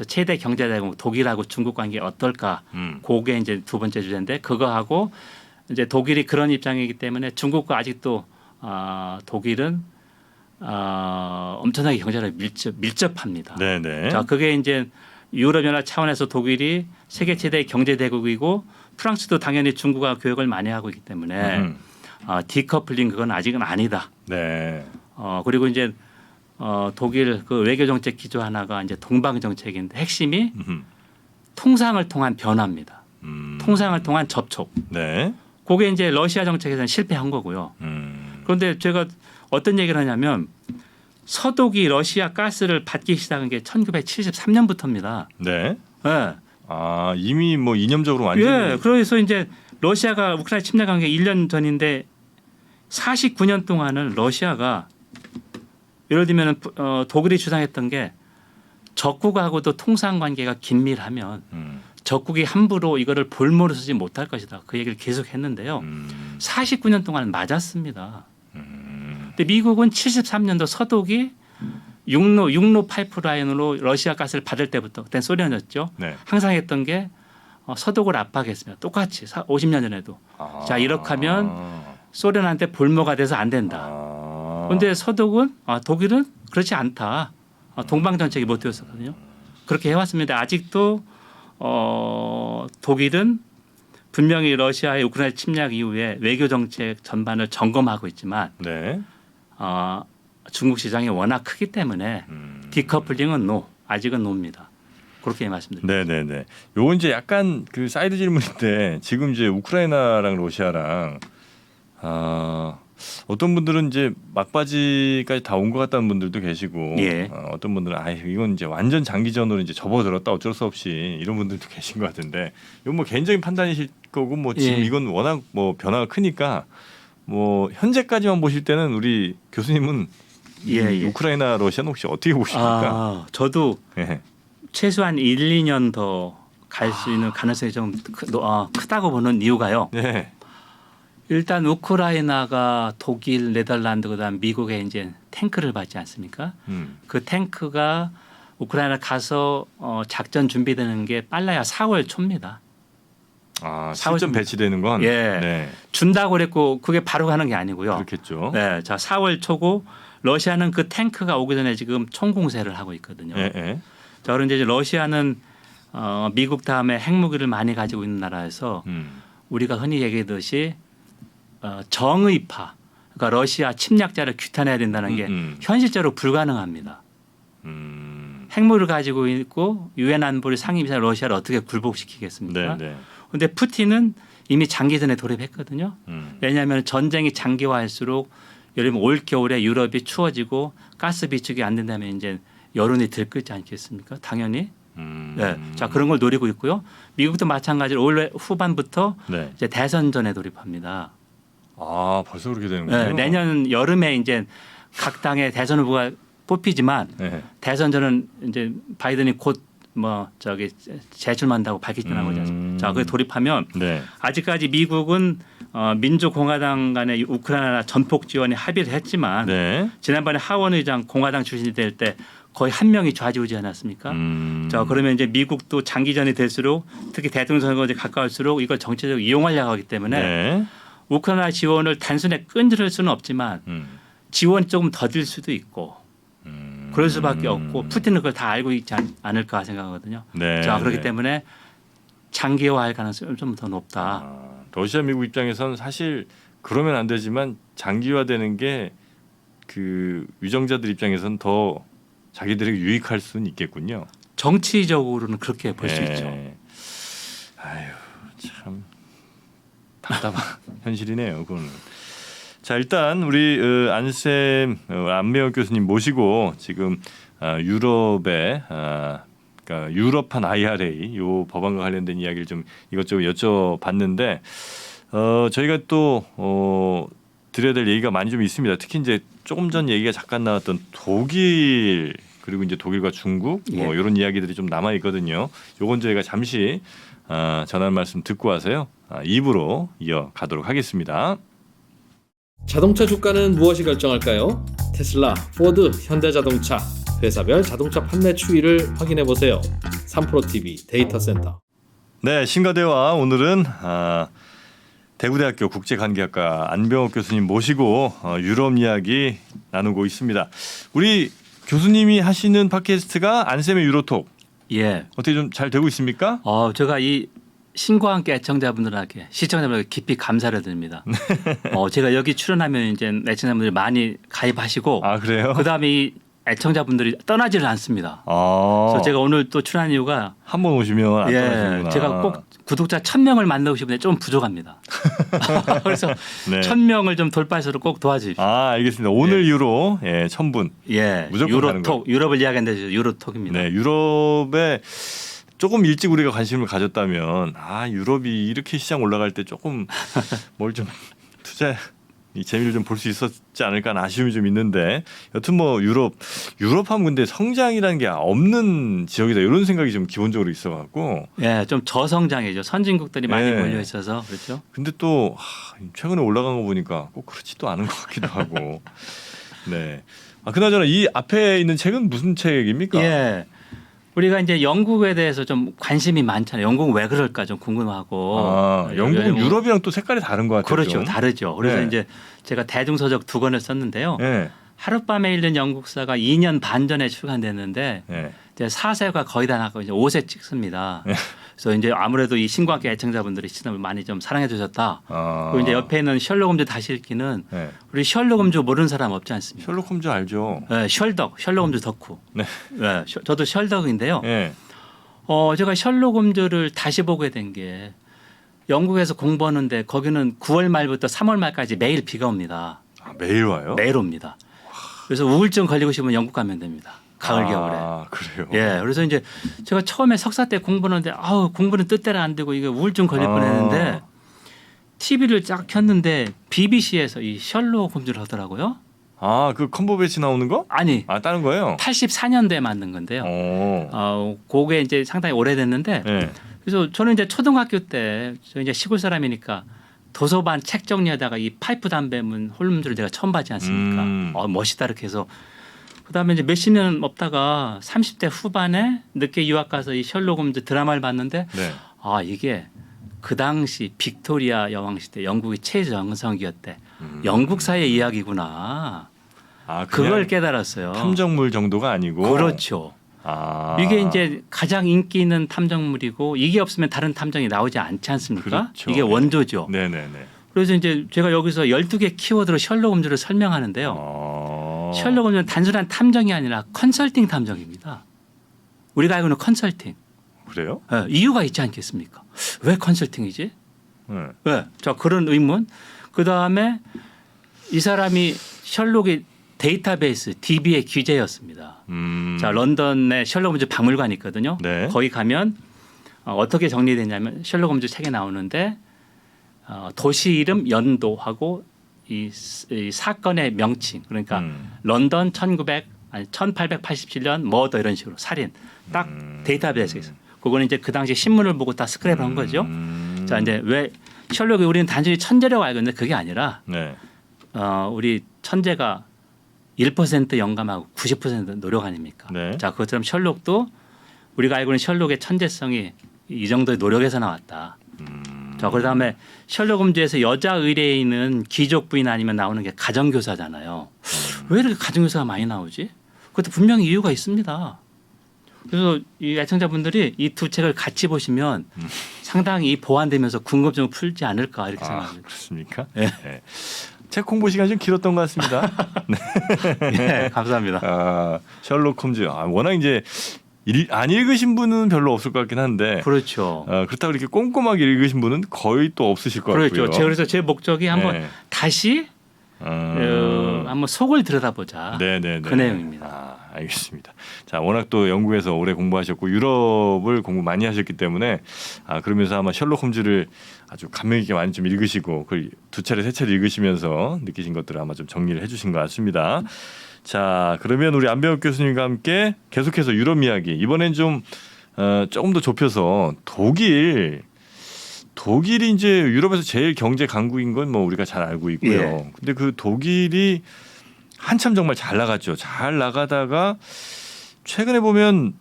Speaker 1: 최대 경제대국 독일하고 중국 관계 어떨까? 그게 이제 두 번째 주제인데 그거하고 이제 독일이 그런 입장이기 때문에 중국과 아직도 독일은 엄청나게 경제를 밀접합니다.
Speaker 2: 네네.
Speaker 1: 자, 그게 이제 유럽연합 차원에서 독일이 세계 최대의 경제대국이고 프랑스도 당연히 중국과 교역을 많이 하고 있기 때문에 디커플링 그건 아직은 아니다.
Speaker 2: 네.
Speaker 1: 그리고 이제 독일 그 외교 정책 기조 하나가 이제 동방 정책인데 핵심이 통상을 통한 변화입니다. 통상을 통한 접촉.
Speaker 2: 네.
Speaker 1: 그게 이제 러시아 정책에서는 실패한 거고요. 그런데 제가 어떤 얘기를 하냐면 서독이 러시아 가스를 받기 시작한 게 1973년부터입니다.
Speaker 2: 네.
Speaker 1: 예.
Speaker 2: 아 이미 뭐 이념적으로 완전히.
Speaker 1: 예. 그래서 이제 러시아가 우크라이나 침략한 게 1년 전인데 49년 동안은 러시아가 예를 들면 독일이 주장했던 게 적국하고도 통상 관계가 긴밀하면 적국이 함부로 이거를 볼모로 쓰지 못할 것이다. 그 얘기를 계속 했는데요. 49년 동안 맞았습니다. 근데 미국은 73년도 서독이 육로 파이프라인으로 러시아 가스를 받을 때부터 그때 소련이었죠.
Speaker 2: 네.
Speaker 1: 항상 했던 게 서독을 압박했습니다. 똑같이 50년 전에도. 자 이렇게 하면 소련한테 볼모가 돼서 안 된다. 그런데 서독은 독일은 그렇지 않다. 동방 정책이 모토였었거든요. 그렇게 해왔습니다. 아직도 독일은 분명히 러시아의 우크라이나 침략 이후에 외교 정책 전반을 점검하고 있지만
Speaker 2: 네.
Speaker 1: 중국 시장이 워낙 크기 때문에 디커플링은 아직은 노입니다. 그렇게 말씀드립니다.
Speaker 2: 네네네. 요건 이제 약간 그 사이드 질문인데 지금 이제 우크라이나랑 러시아랑 어떤 분들은 이제 막바지까지 다 온 것 같다는 분들도 계시고
Speaker 1: 예.
Speaker 2: 어떤 분들은 이건 이제 완전 장기전으로 이제 접어들었다 어쩔 수 없이 이런 분들도 계신 것 같은데 이건 뭐 개인적인 판단이실 거고 뭐 지금
Speaker 1: 예.
Speaker 2: 이건 워낙 뭐 변화가 크니까 뭐 현재까지만 보실 때는 우리 교수님은 이 우크라이나 러시아는 혹시 어떻게 보십니까?
Speaker 1: 저도
Speaker 2: 예.
Speaker 1: 최소한 1, 2년 더 갈 수 있는 가능성이 좀 크다고 보는 이유가요.
Speaker 2: 네.
Speaker 1: 일단 우크라이나가 독일, 네덜란드 그다음 미국에 이제 탱크를 받지 않습니까? 그 탱크가 우크라이나 가서 작전 준비되는 게 빨라야 4월 초입니다.
Speaker 2: 실전 배치되는 건
Speaker 1: 예.
Speaker 2: 네.
Speaker 1: 준다고 그랬고 그게 바로 가는 게 아니고요.
Speaker 2: 그렇겠죠.
Speaker 1: 네, 자 4월 초고 러시아는 그 탱크가 오기 전에 지금 총공세를 하고 있거든요.
Speaker 2: 예.
Speaker 1: 자 그런데 이제 러시아는 미국 다음에 핵무기를 많이 가지고 있는 나라에서 우리가 흔히 얘기하듯이 정의파, 그러니까 러시아 침략자를 규탄해야 된다는 게 현실적으로 불가능합니다. 핵무기를 가지고 있고 유엔 안보리 상임이사 러시아를 어떻게 굴복시키겠습니까? 그런데 푸틴은 이미 장기전에 돌입했거든요. 왜냐하면 전쟁이 장기화할수록 예를 들면 올 겨울에 유럽이 추워지고 가스 비축이 안 된다면 이제 여론이 들끓지 않겠습니까? 당연히. 네. 자 그런 걸 노리고 있고요. 미국도 마찬가지로 올 후반부터 이제 대선전에 돌입합니다.
Speaker 2: 벌써 그렇게 되는군요.
Speaker 1: 네, 내년 여름에 이제 각 당의 대선 후보가 뽑히지만 대선전은 이제 바이든이 곧 재출마한다고 밝히지는 거지 않습니까? 자, 그게 돌입하면 아직까지 미국은 민주공화당 간의 우크라이나 전폭 지원에 합의를 했지만 지난번에 하원 의장 공화당 출신이 될 때 거의 한 명이 좌지우지 않았습니까? 자, 그러면 이제 미국도 장기전이 될수록 특히 대통령 선거에 가까울수록 이걸 정치적으로 이용하려고 하기 때문에 우크라이나 지원을 단순히 끈질 수는 없지만 지원이 조금 더딜 수도 있고 그럴 수밖에 없고 푸틴은 그걸 다 알고 있지 않을까 생각하거든요. 자 그렇기 때문에 장기화할 가능성이 좀 더 높다.
Speaker 2: 러시아 미국 입장에서는 사실 그러면 안 되지만 장기화되는 게 그 유정자들 입장에서는 더 자기들에게 유익할 수는 있겠군요.
Speaker 1: 정치적으로는 그렇게 볼 수 있죠.
Speaker 2: 아유 참 답답한 현실이네요. 그거는. 자 일단 우리 안쌤 안명혁 교수님 모시고 지금 유럽의 그러니까 유럽판 IRA 요 법안과 관련된 이야기를 좀 이것저것 여쭤봤는데 저희가 또 드려야 될 얘기가 많이 좀 있습니다. 특히 이제 조금 전 얘기가 잠깐 나왔던 독일 그리고 이제 독일과 중국 뭐 이런 이야기들이 좀 남아 있거든요. 요건 저희가 잠시 전할 말씀 듣고 와서요 2부로 이어가도록 하겠습니다.
Speaker 3: 자동차 주가는 무엇이 결정할까요? 테슬라, 포드, 현대자동차, 회사별 자동차 판매 추이를 확인해 보세요. 3프로TV 데이터 센터.
Speaker 2: 네, 신가대와 오늘은 대구대학교 국제관계학과 안병옥 교수님 모시고 유럽 이야기 나누고 있습니다. 우리 교수님이 하시는 팟캐스트가 안쌤의 유로톡.
Speaker 1: 예.
Speaker 2: 어떻게 좀 잘 되고 있습니까?
Speaker 1: 제가 이 신과 함께 애청자분들에게 시청자분들에게 깊이 감사를 드립니다. 제가 여기 출연하면 이제 애청자분들이 많이 가입하시고
Speaker 2: 그래요?
Speaker 1: 그다음에 이 애청자분들이 떠나지를 않습니다. 그래서 제가 오늘 또 출연한 이유가
Speaker 2: 한 번 오시면 안 떠나시는구나.
Speaker 1: 제가 꼭 구독자 1,000명을 만들고 싶은데 좀 부족합니다. 그래서
Speaker 2: 네.
Speaker 1: 1,000명을 좀 돌파해서 꼭 도와주십시오.
Speaker 2: 아, 알겠습니다. 오늘 이후로 1,000분.
Speaker 1: 예,
Speaker 2: 무조건 가는
Speaker 1: 유로톡, 유럽을 이야기하는데 유로톡입니다.
Speaker 2: 네, 유럽에 조금 일찍 우리가 관심을 가졌다면 유럽이 이렇게 시장 올라갈 때 조금 뭘 좀 투자 이 재미를 좀 볼 수 있었지 않을까 하는 아쉬움이 좀 있는데 여튼 뭐 유럽 하면 근데 성장이라는 게 없는 지역이다 이런 생각이 좀 기본적으로 있어갖고
Speaker 1: 예, 좀 저성장이죠. 선진국들이 많이
Speaker 2: 네.
Speaker 1: 몰려 있어서 그렇죠.
Speaker 2: 근데 또 최근에 올라간 거 보니까 꼭 그렇지도 않은 것 같기도 하고 네. 그나저나 이 앞에 있는 책은 무슨 책입니까?
Speaker 1: 예. 우리가 이제 영국에 대해서 좀 관심이 많잖아요. 영국은 왜 그럴까 좀 궁금하고.
Speaker 2: 영국은 유럽이랑 또 색깔이 다른 것 같아요.
Speaker 1: 그렇죠.
Speaker 2: 좀.
Speaker 1: 다르죠. 그래서
Speaker 2: 네.
Speaker 1: 이제 제가 대중서적 2권을 썼는데요.
Speaker 2: 네.
Speaker 1: 하룻밤에 읽는 영국사가 2년 반 전에 출간됐는데
Speaker 2: 네.
Speaker 1: 이제 4세가 거의 다 나고 이제 5세 찍습니다.
Speaker 2: 네.
Speaker 1: 그래서 이제 아무래도 이 신과학계 애청자분들이 시점을 많이 좀 사랑해 주셨다. 그리고 이제 옆에 있는 셜록 홈즈 다시 읽기는
Speaker 2: 네.
Speaker 1: 우리 셜록 홈즈 모르는 사람 없지 않습니까?
Speaker 2: 셜록 홈즈 알죠?
Speaker 1: 네, 셜록 홈즈 덕후.
Speaker 2: 네.
Speaker 1: 네, 저도 셜덕인데요.
Speaker 2: 네.
Speaker 1: 제가 셜록 홈즈를 다시 보게 된 게 영국에서 공부하는데 거기는 9월 말부터 3월 말까지 매일 비가 옵니다.
Speaker 2: 매일 와요?
Speaker 1: 매일 옵니다. 그래서 우울증 걸리고 싶으면 영국 가면 됩니다. 가을 겨울에.
Speaker 2: 그래요.
Speaker 1: 예, 그래서 이제 제가 처음에 석사 때 공부하는데 공부는 뜻대로 안 되고 이게 우울증 걸릴 뻔했는데 TV를 쫙 켰는데 BBC에서 이 셜록 홈즈를 하더라고요.
Speaker 2: 그 컴버배치 나오는 거?
Speaker 1: 아니,
Speaker 2: 다른 거예요?
Speaker 1: 84년도에 만든 건데요.
Speaker 2: 오.
Speaker 1: 그게 이제 상당히 오래됐는데
Speaker 2: 네.
Speaker 1: 그래서 저는 이제 초등학교 때 저 이제 시골 사람이니까 도서관 책 정리하다가 이 파이프 담배문 홀름즈를 제가 처음 봤지 않습니까? 멋있다 이렇게 해서 그다음에 이제 몇십 년 없다가 30대 후반에 늦게 유학 가서 이 셜록 홈즈 드라마를 봤는데
Speaker 2: 네.
Speaker 1: 이게 그 당시 빅토리아 여왕 시대 영국의 최정성기였대. 영국사의 이야기구나. 그걸 깨달았어요.
Speaker 2: 탐정물 정도가 아니고.
Speaker 1: 그렇죠. 이게 이제 가장 인기 있는 탐정물이고 이게 없으면 다른 탐정이 나오지 않지 않습니까?
Speaker 2: 그렇죠.
Speaker 1: 이게 원조죠.
Speaker 2: 네네네.
Speaker 1: 그래서 이제 제가 여기서 12개 키워드로 셜록 홈즈를 설명하는데요. 셜록 홈즈는 단순한 탐정이 아니라 컨설팅 탐정입니다. 우리가 알고 있는 컨설팅.
Speaker 2: 그래요?
Speaker 1: 네, 이유가 있지 않겠습니까? 왜 컨설팅이지?
Speaker 2: 네.
Speaker 1: 네. 자, 그런 의문. 그다음에 이 사람이 셜록의 데이터베이스 DB의 귀재였습니다. 자, 런던에 셜록 홈즈 박물관이 있거든요.
Speaker 2: 네.
Speaker 1: 거기 가면 어떻게 정리되냐면 셜록 홈즈 책에 나오는데 도시 이름 연도하고 이 사건의 명칭 그러니까 런던 1887년 머더 이런 식으로 살인 딱 데이터베이스에 있어요. 그거는 이제 그 당시 신문을 보고 다 스크랩한 거죠. 자, 이제 왜 셜록이 우리는 단순히 천재라고 알고 있는데 그게 아니라
Speaker 2: 네.
Speaker 1: 우리 천재가 1% 영감하고 90% 노력 아닙니까?
Speaker 2: 네.
Speaker 1: 자, 그것처럼 셜록도 우리가 알고 있는 셜록의 천재성이 이 정도의 노력에서 나왔다. 자, 그다음에 셜록 홈즈에서 여자 의뢰인은 귀족 부인 아니면 나오는 게 가정교사잖아요. 왜 이렇게 가정교사가 많이 나오지? 그것도 분명히 이유가 있습니다. 그래서 이 애청자분들이 이 두 책을 같이 보시면 상당히 보완되면서 궁금증을 풀지 않을까 이렇게 생각합니다.
Speaker 2: 그렇습니까?
Speaker 1: 네.
Speaker 2: 네. 책 공부 시간이 좀 길었던 것 같습니다.
Speaker 1: 네, 감사합니다.
Speaker 2: 셜록 홈즈. 워낙 이제 안 읽으신 분은 별로 없을 것 같긴 한데.
Speaker 1: 그렇죠.
Speaker 2: 그렇다고 이렇게 꼼꼼하게 읽으신 분은 거의 또 없으실 것
Speaker 1: 그렇죠.
Speaker 2: 같고요.
Speaker 1: 그래서 제 목적이 한번 다시 한번 속을 들여다보자.
Speaker 2: 네네네.
Speaker 1: 그 내용입니다.
Speaker 2: 알겠습니다. 자, 워낙 또 영국에서 오래 공부하셨고 유럽을 공부 많이 하셨기 때문에 그러면서 아마 셜록 홈즈를 아주 감명 있게 많이 좀 읽으시고 그걸 두 차례 세 차례 읽으시면서 느끼신 것들을 아마 좀 정리를 해주신 것 같습니다. 자, 그러면 우리 안병욱 교수님과 함께 계속해서 유럽 이야기 이번엔 좀 조금 더 좁혀서 독일이 이제 유럽에서 제일 경제 강국인 건 뭐 우리가 잘 알고 있고요.
Speaker 1: 예.
Speaker 2: 근데 그 독일이 한참 정말 잘 나갔죠. 잘 나가다가 최근에 보면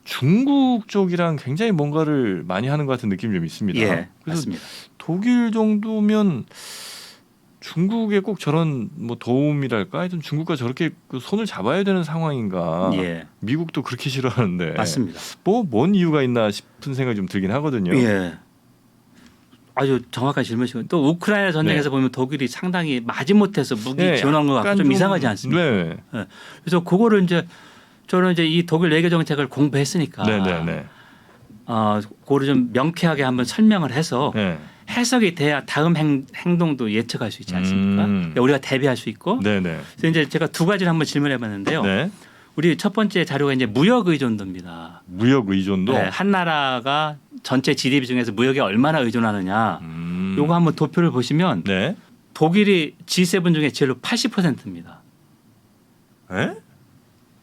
Speaker 2: 중국 쪽이랑 굉장히 뭔가를 많이 하는 것 같은 느낌이 좀 있습니다.
Speaker 1: 예,
Speaker 2: 그래서
Speaker 1: 맞습니다.
Speaker 2: 독일 정도면 중국에 꼭 저런 뭐 도움이랄까 하여튼 중국과 저렇게 그 손을 잡아야 되는 상황인가.
Speaker 1: 예,
Speaker 2: 미국도 그렇게 싫어하는데
Speaker 1: 맞습니다.
Speaker 2: 뭔 이유가 있나 싶은 생각이 좀 들긴 하거든요.
Speaker 1: 예. 아주 정확한 질문이시고 또 우크라이나 전쟁에서 보면 독일이 상당히 마지못해서 무기 지원한 것 같고 좀 이상하지 않습니까?
Speaker 2: 네.
Speaker 1: 그래서 그거를 이제 저는 이제 이 독일 외교 정책을 공부했으니까
Speaker 2: 네네네.
Speaker 1: 그거를 좀 명쾌하게 한번 설명을 해서
Speaker 2: 네.
Speaker 1: 해석이 돼야 다음 행동도 예측할 수 있지 않습니까? 그러니까 우리가 대비할 수 있고.
Speaker 2: 네네.
Speaker 1: 그래서 이제 제가 두 가지를 한번 질문해봤는데요.
Speaker 2: 네.
Speaker 1: 우리 첫 번째 자료가 이제 무역 의존도입니다.
Speaker 2: 무역 의존도.
Speaker 1: 네, 한 나라가 전체 GDP 중에서 무역에 얼마나 의존하느냐. 요거 한번 도표를 보시면
Speaker 2: 네.
Speaker 1: 독일이 G7 중에 제일 80%입니다.
Speaker 2: 네?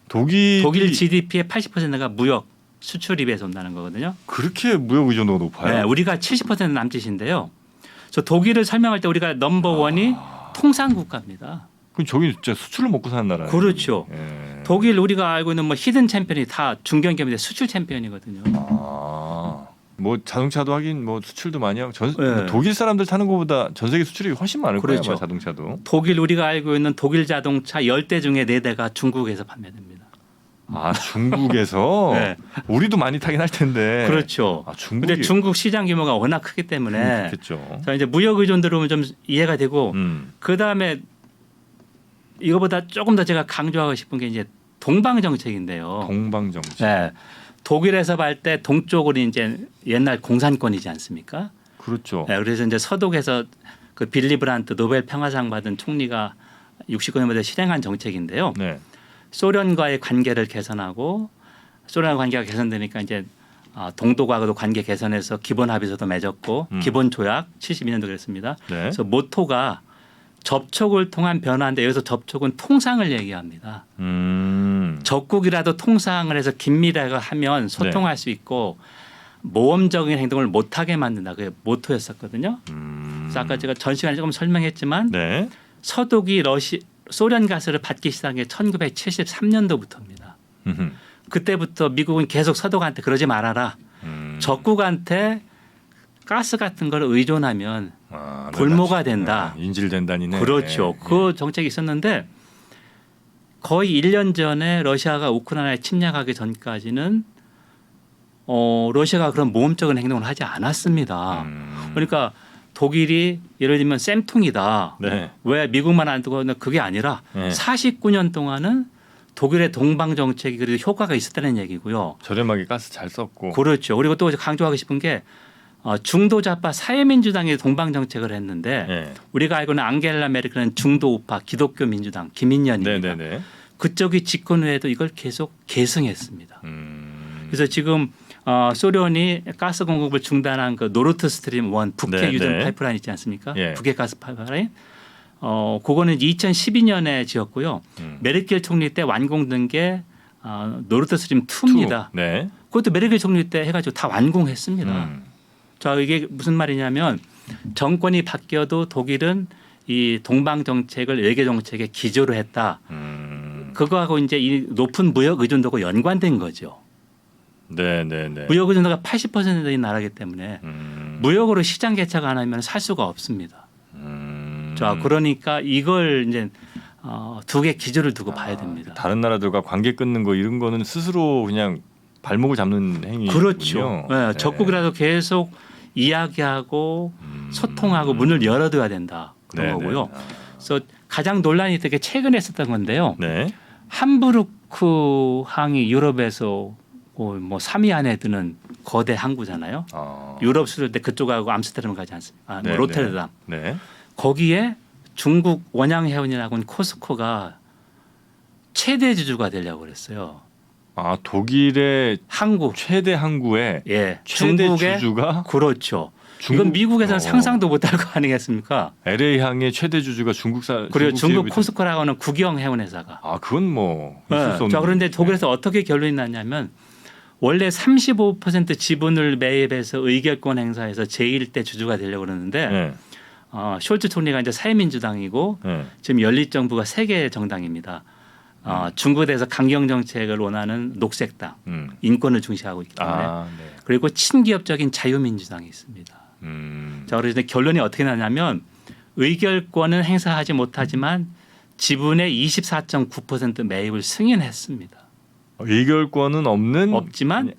Speaker 2: 독일
Speaker 1: GDP의 80%가 무역 수출입에 비해서 온다는 거거든요.
Speaker 2: 그렇게 무역 의존도가 높아요?
Speaker 1: 네, 우리가 70% 남짓인데요. 그래서 독일을 설명할 때 우리가 넘버원이 통상 국가입니다.
Speaker 2: 그럼 저기 진짜 수출을 먹고 사는 나라예요.
Speaker 1: 그렇죠.
Speaker 2: 예.
Speaker 1: 독일 우리가 알고 있는 뭐 히든 챔피언이 다 중견기업인데 수출 챔피언이거든요.
Speaker 2: 뭐 자동차도 하긴 뭐 수출도 많이 하고
Speaker 1: 네.
Speaker 2: 독일 사람들 타는 것보다 전 세계 수출이 훨씬 많을
Speaker 1: 그렇죠.
Speaker 2: 거예요. 아마 자동차도.
Speaker 1: 독일 우리가 알고 있는 독일 자동차 10대 중에 4대가 중국에서 판매됩니다.
Speaker 2: 아 중국에서
Speaker 1: 네.
Speaker 2: 우리도 많이 타긴 할 텐데.
Speaker 1: 그렇죠.
Speaker 2: 아 중국이
Speaker 1: 근데 중국 시장 규모가 워낙 크기 때문에
Speaker 2: 그렇겠죠.
Speaker 1: 자 이제 무역 의존도로 좀 이해가 되고 그 다음에 이거보다 조금 더 제가 강조하고 싶은 게 이제 동방 정책인데요.
Speaker 2: 동방 정책.
Speaker 1: 네. 독일에서 볼 때 동쪽으로 이제 옛날 공산권이지 않습니까?
Speaker 2: 그렇죠.
Speaker 1: 네, 그래서 이제 서독에서 그 빌리 브란트 노벨 평화상 받은 총리가 69년부터 실행한 정책인데요.
Speaker 2: 네.
Speaker 1: 소련과의 관계를 개선하고 소련과 관계가 개선되니까 이제 동독하고도 관계 개선해서 기본 합의서도 맺었고 기본 조약 72년도 그랬습니다.
Speaker 2: 네.
Speaker 1: 그래서 모토가 접촉을 통한 변화인데 여기서 접촉은 통상을 얘기합니다. 적국이라도 통상을 해서 긴밀하게 하면 소통할 수 있고 모험적인 행동을 못하게 만든다. 그게 모토였었거든요. 그래서 아까 제가 전 시간에 조금 설명했지만
Speaker 2: 네.
Speaker 1: 서독이 소련 가스를 받기 시작한 게 1973년도부터입니다. 그때부터 미국은 계속 서독한테 그러지 말아라. 적국한테 가스 같은 걸 의존하면 볼모가 된다.
Speaker 2: 인질된다니네.
Speaker 1: 그렇죠. 그 정책이 있었는데 거의 1년 전에 러시아가 우크라이나에 침략하기 전까지는 러시아가 그런 모험적인 행동을 하지 않았습니다. 그러니까 독일이 예를 들면 쌤통이다.
Speaker 2: 네.
Speaker 1: 왜 미국만 안 두고 그게 아니라
Speaker 2: 네.
Speaker 1: 49년 동안은 독일의 동방 정책이 그래도 효과가 있었다는 얘기고요.
Speaker 2: 저렴하게 가스 잘 썼고.
Speaker 1: 그렇죠. 그리고 또 강조하고 싶은 게 중도좌파 사회민주당이 동방 정책을 했는데
Speaker 2: 네.
Speaker 1: 우리가 알고 있는 앙겔라 메르켈은 중도우파 기독교 민주당 김인연입니다.
Speaker 2: 네네네.
Speaker 1: 그쪽이 집권 후에도 이걸 계속 계승했습니다. 그래서 지금 소련이 가스 공급을 중단한 그 노르트 스트림 1 북해
Speaker 2: 네,
Speaker 1: 유전
Speaker 2: 네.
Speaker 1: 파이프라인 있지 않습니까?
Speaker 2: 예.
Speaker 1: 북해 가스 파이프라인. 그거는 2012년에 지었고요. 메르켈 총리 때 완공된 게 노르트 스트림 2입니다.
Speaker 2: 네.
Speaker 1: 그것도 메르켈 총리 때 해가지고 다 완공했습니다. 자 이게 무슨 말이냐면 정권이 바뀌어도 독일은 이 동방 정책을 외교 정책의 기조로 했다. 그거하고 이제 이 높은 무역 의존도가 연관된 거죠.
Speaker 2: 네네네.
Speaker 1: 무역 의존도가 80%인 나라이기 때문에 무역으로 시장 개척 안 하면 살 수가 없습니다. 자 그러니까 이걸 이제 두 개 기조를 두고 봐야 됩니다.
Speaker 2: 다른 나라들과 관계 끊는 거 이런 거는 스스로 그냥 발목을 잡는 행위군요.
Speaker 1: 그렇죠. 네, 적국이라도 계속 이야기하고 소통하고 문을 열어둬야 된다 그런
Speaker 2: 네네.
Speaker 1: 거고요. 그래서 가장 논란이 되게 최근에 있었던 건데요.
Speaker 2: 네.
Speaker 1: 함부르크 항이 유럽에서 뭐 3위 안에 드는 거대 항구잖아요. 유럽 수출 때 그쪽하고 암스테르담 가지 않습니까?
Speaker 2: 네,
Speaker 1: 로테르담.
Speaker 2: 네.
Speaker 1: 거기에 중국 원양해운이라고는 코스코가 최대 주주가 되려고 그랬어요.
Speaker 2: 독일의
Speaker 1: 항구.
Speaker 2: 최대 항구에
Speaker 1: 예.
Speaker 2: 최대
Speaker 1: 중국의
Speaker 2: 주주가
Speaker 1: 그렇죠. 이건 미국에서는 상상도 못할 거 아니겠습니까?
Speaker 2: LA 항의 최대 주주가
Speaker 1: 그리고 중국
Speaker 2: 기업이-
Speaker 1: 코스코라고 하는 국영 해운회사가.
Speaker 2: 그건 뭐 있을 수 없는.
Speaker 1: 자, 그런데 독일에서 어떻게 결론이 났냐면 원래 35% 지분을 매입해서 의결권 행사해서 제1대 주주가 되려고 그러는데
Speaker 2: 네.
Speaker 1: 숄츠 총리가 이제 사회민주당이고
Speaker 2: 네.
Speaker 1: 지금 연립정부가 세 개 정당입니다. 중국에서 강경 정책을 원하는 녹색당, 인권을 중시하고 있기 때문에
Speaker 2: 네.
Speaker 1: 그리고 친기업적인 자유민주당이 있습니다. 자, 그래서 결론이 어떻게 나냐면 의결권은 행사하지 못하지만 지분의 24.9% 매입을 승인했습니다.
Speaker 2: 의결권은
Speaker 1: 없지만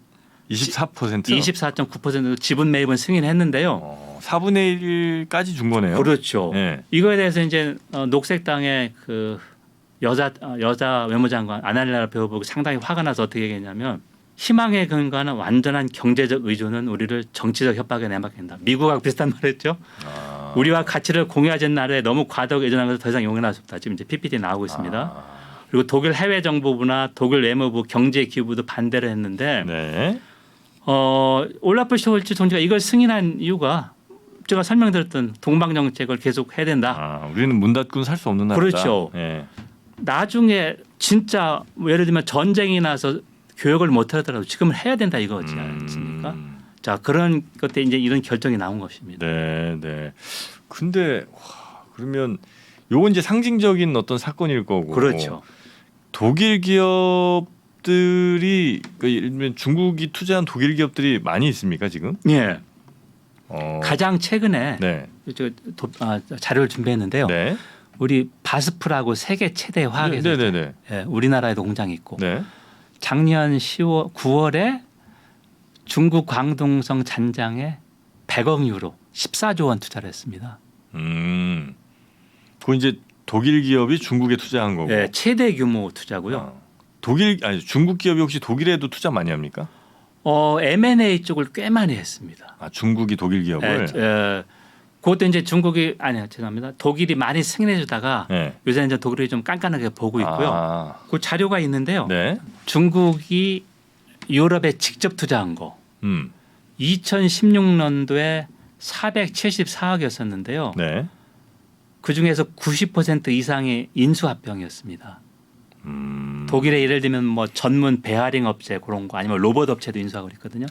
Speaker 2: 24%.
Speaker 1: 24.9% 지분 매입은 승인했는데요.
Speaker 2: 4분의 1까지 준 거네요.
Speaker 1: 그렇죠.
Speaker 2: 네.
Speaker 1: 이거에 대해서 이제 녹색당의 그 여자 외무장관 아날리나 배우보고 상당히 화가 나서 어떻게 얘기했냐면 희망에 근거하는 완전한 경제적 의존은 우리를 정치적 협박에 내맡긴다. 미국하고 비슷한 말했죠. 우리와 가치를 공유하지 않는 나라에 너무 과도하게 의존한 것을 더 이상 용인할 수 없다. 지금 이제 PPT 나오고 있습니다. 그리고 독일 해외정보부나 독일 외무부 경제기부도 반대를 했는데
Speaker 2: 네.
Speaker 1: 올라프 숄츠 총리가 이걸 승인한 이유가 제가 설명드렸던 동방 정책을 계속 해야 된다.
Speaker 2: 우리는 문 닫고는 살 수 없는 나라다.
Speaker 1: 그렇죠.
Speaker 2: 예.
Speaker 1: 나중에 진짜 예를 들면 전쟁이 나서 교역을 못 하더라도 지금은 해야 된다 이거지 않습니까? 자 그런 것 때 이제 이런 결정이 나온 것입니다.
Speaker 2: 네, 네. 근데 그러면 요건 이제 상징적인 어떤 사건일 거고.
Speaker 1: 그렇죠.
Speaker 2: 독일 기업들이 그러니까 예를 들면 중국이 투자한 독일 기업들이 많이 있습니까 지금?
Speaker 1: 예. 가장 최근에
Speaker 2: 네.
Speaker 1: 자료를 준비했는데요.
Speaker 2: 네.
Speaker 1: 우리 바스프라고 세계 최대 화학회사,
Speaker 2: 네네네.
Speaker 1: 예, 우리나라에도 공장이 있고
Speaker 2: 네.
Speaker 1: 작년 9월에 중국 광동성 잔장에 100억 유로 14조 원 투자를 했습니다.
Speaker 2: 그건 이제 독일 기업이 중국에 투자한 거고.
Speaker 1: 예, 최대 규모 투자고요.
Speaker 2: 중국 기업이 혹시 독일에도 투자 많이 합니까?
Speaker 1: M&A 쪽을 꽤 많이 했습니다.
Speaker 2: 중국이 독일 기업을.
Speaker 1: 그것도 이제 중국이 죄송합니다. 독일이 많이 승인해 주다가
Speaker 2: 네.
Speaker 1: 요새는 이제 독일이 좀 깐깐하게 보고 있고요. 그 자료가 있는데요.
Speaker 2: 네.
Speaker 1: 중국이 유럽에 직접 투자한 거 2016년도에 474억이었었는데요.
Speaker 2: 네.
Speaker 1: 그 중에서 90% 이상이 인수합병이었습니다. 독일에 예를 들면 뭐 전문 베어링 업체 그런 거 아니면 로봇 업체도 인수하고 있거든요.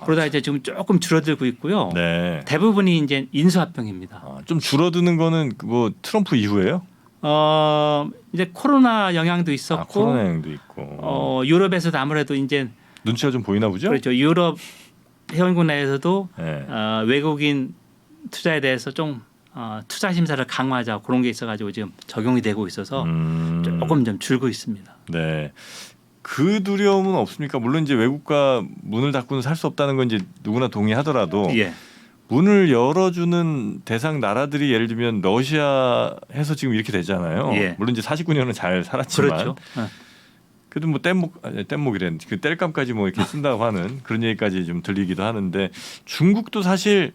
Speaker 1: 그러다 이제 지금 조금 줄어들고 있고요.
Speaker 2: 네.
Speaker 1: 대부분이 이제 인수합병입니다.
Speaker 2: 좀 줄어드는 거는 뭐 트럼프 이후에요?
Speaker 1: 이제 코로나 영향도 있었고,
Speaker 2: 코로나 영향도 있고.
Speaker 1: 유럽에서도 아무래도 이제
Speaker 2: 눈치가 좀 보이나 보죠?
Speaker 1: 그렇죠. 유럽 회원국 내에서도
Speaker 2: 네.
Speaker 1: 외국인 투자에 대해서 좀 투자 심사를 강화하자 그런 게 있어가지고 지금 적용이 되고 있어서 조금 좀 줄고 있습니다.
Speaker 2: 네. 그 두려움은 없습니까? 물론 이제 외국과 문을 닫고는 살 수 없다는 건 이제 누구나 동의하더라도
Speaker 1: 예.
Speaker 2: 문을 열어주는 대상 나라들이 예를 들면 러시아에서 지금 이렇게 되잖아요.
Speaker 1: 예.
Speaker 2: 물론 이제 49년은 잘 살았지만
Speaker 1: 그렇죠.
Speaker 2: 그래도 뭐 뗏목이래 그 땔감까지 뭐 이렇게 쓴다고 하는 그런 얘기까지 좀 들리기도 하는데 중국도 사실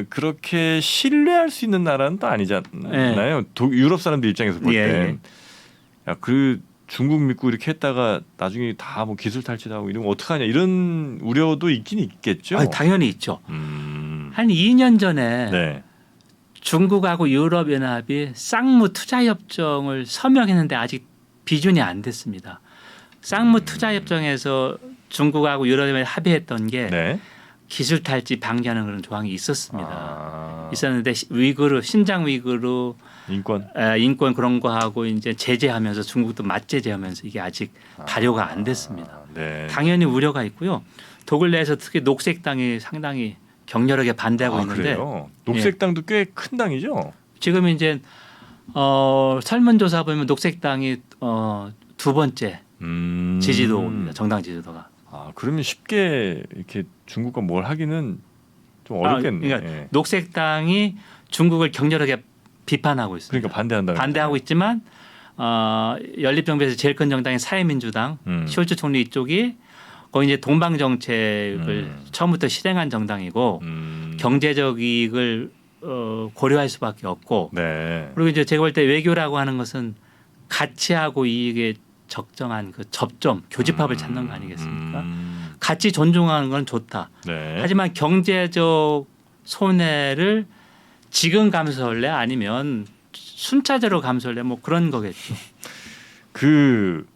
Speaker 2: 그렇게 신뢰할 수 있는 나라는 또 아니잖아요. 유럽 사람들 입장에서 볼 때. 야, 그 중국 믿고 이렇게 했다가 나중에 다 뭐 기술 탈취하고 이러면 어떡하냐 이런 우려도 있긴 있겠죠.
Speaker 1: 당연히 있죠. 한 2년 전에
Speaker 2: 네.
Speaker 1: 중국하고 유럽연합이 쌍무 투자협정을 서명했는데 아직 비준이 안 됐습니다. 쌍무 투자협정에서 중국하고 유럽연합이 합의했던 게
Speaker 2: 네.
Speaker 1: 기술 탈취 방지하는 그런 조항이 있었습니다. 있었는데 신장 위구르 인권 그런 거 하고 이제 제재하면서 중국도 맞제재하면서 이게 아직 발효가 안 됐습니다.
Speaker 2: 네.
Speaker 1: 당연히 우려가 있고요. 독일 내에서 특히 녹색당이 상당히 격렬하게 반대하고 있는데
Speaker 2: 그래요? 녹색당도 꽤 큰 당이죠.
Speaker 1: 지금 이제 설문조사 보면 녹색당이 두 번째 지지도입니다. 정당 지지도가.
Speaker 2: 그러면 쉽게 이렇게 중국과 뭘 하기는 좀 어렵겠네.
Speaker 1: 그러니까 녹색당이 중국을 격렬하게 비판하고 있습니다.
Speaker 2: 그러니까 반대하고
Speaker 1: 있지만 연립정부에서 제일 큰 정당인 사회민주당 숄츠 총리 이쪽이 거기 이제 동방 정책을 처음부터 실행한 정당이고 경제적 이익을 고려할 수밖에 없고
Speaker 2: 네.
Speaker 1: 그리고 이제 제가 볼 때 외교라고 하는 것은 가치하고 이익의 적정한 그 접점, 교집합을 찾는 거 아니겠습니까? 가치 존중하는 건 좋다.
Speaker 2: 네.
Speaker 1: 하지만 경제적 손해를 지금 감수할래 아니면 순차적으로 감수할래 뭐 그런 거겠죠.
Speaker 2: 그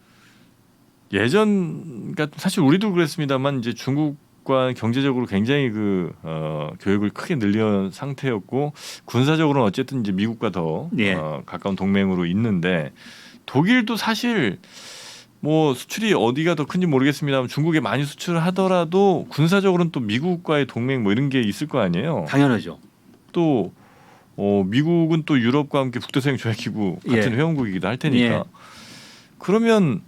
Speaker 2: 예전 그러니까 사실 우리도 그랬습니다만 이제 중국과 경제적으로 굉장히 교역을 크게 늘린 상태였고 군사적으로는 어쨌든 이제 미국과 더 가까운 동맹으로 있는데 독일도 사실 뭐 수출이 어디가 더 큰지 모르겠습니다만 중국에 많이 수출을 하더라도 군사적으로는 또 미국과의 동맹 뭐 이런 게 있을 거 아니에요.
Speaker 1: 당연하죠.
Speaker 2: 또 미국은 또 유럽과 함께 북대서양 조약기구 같은 회원국이기도 할 테니까 그러면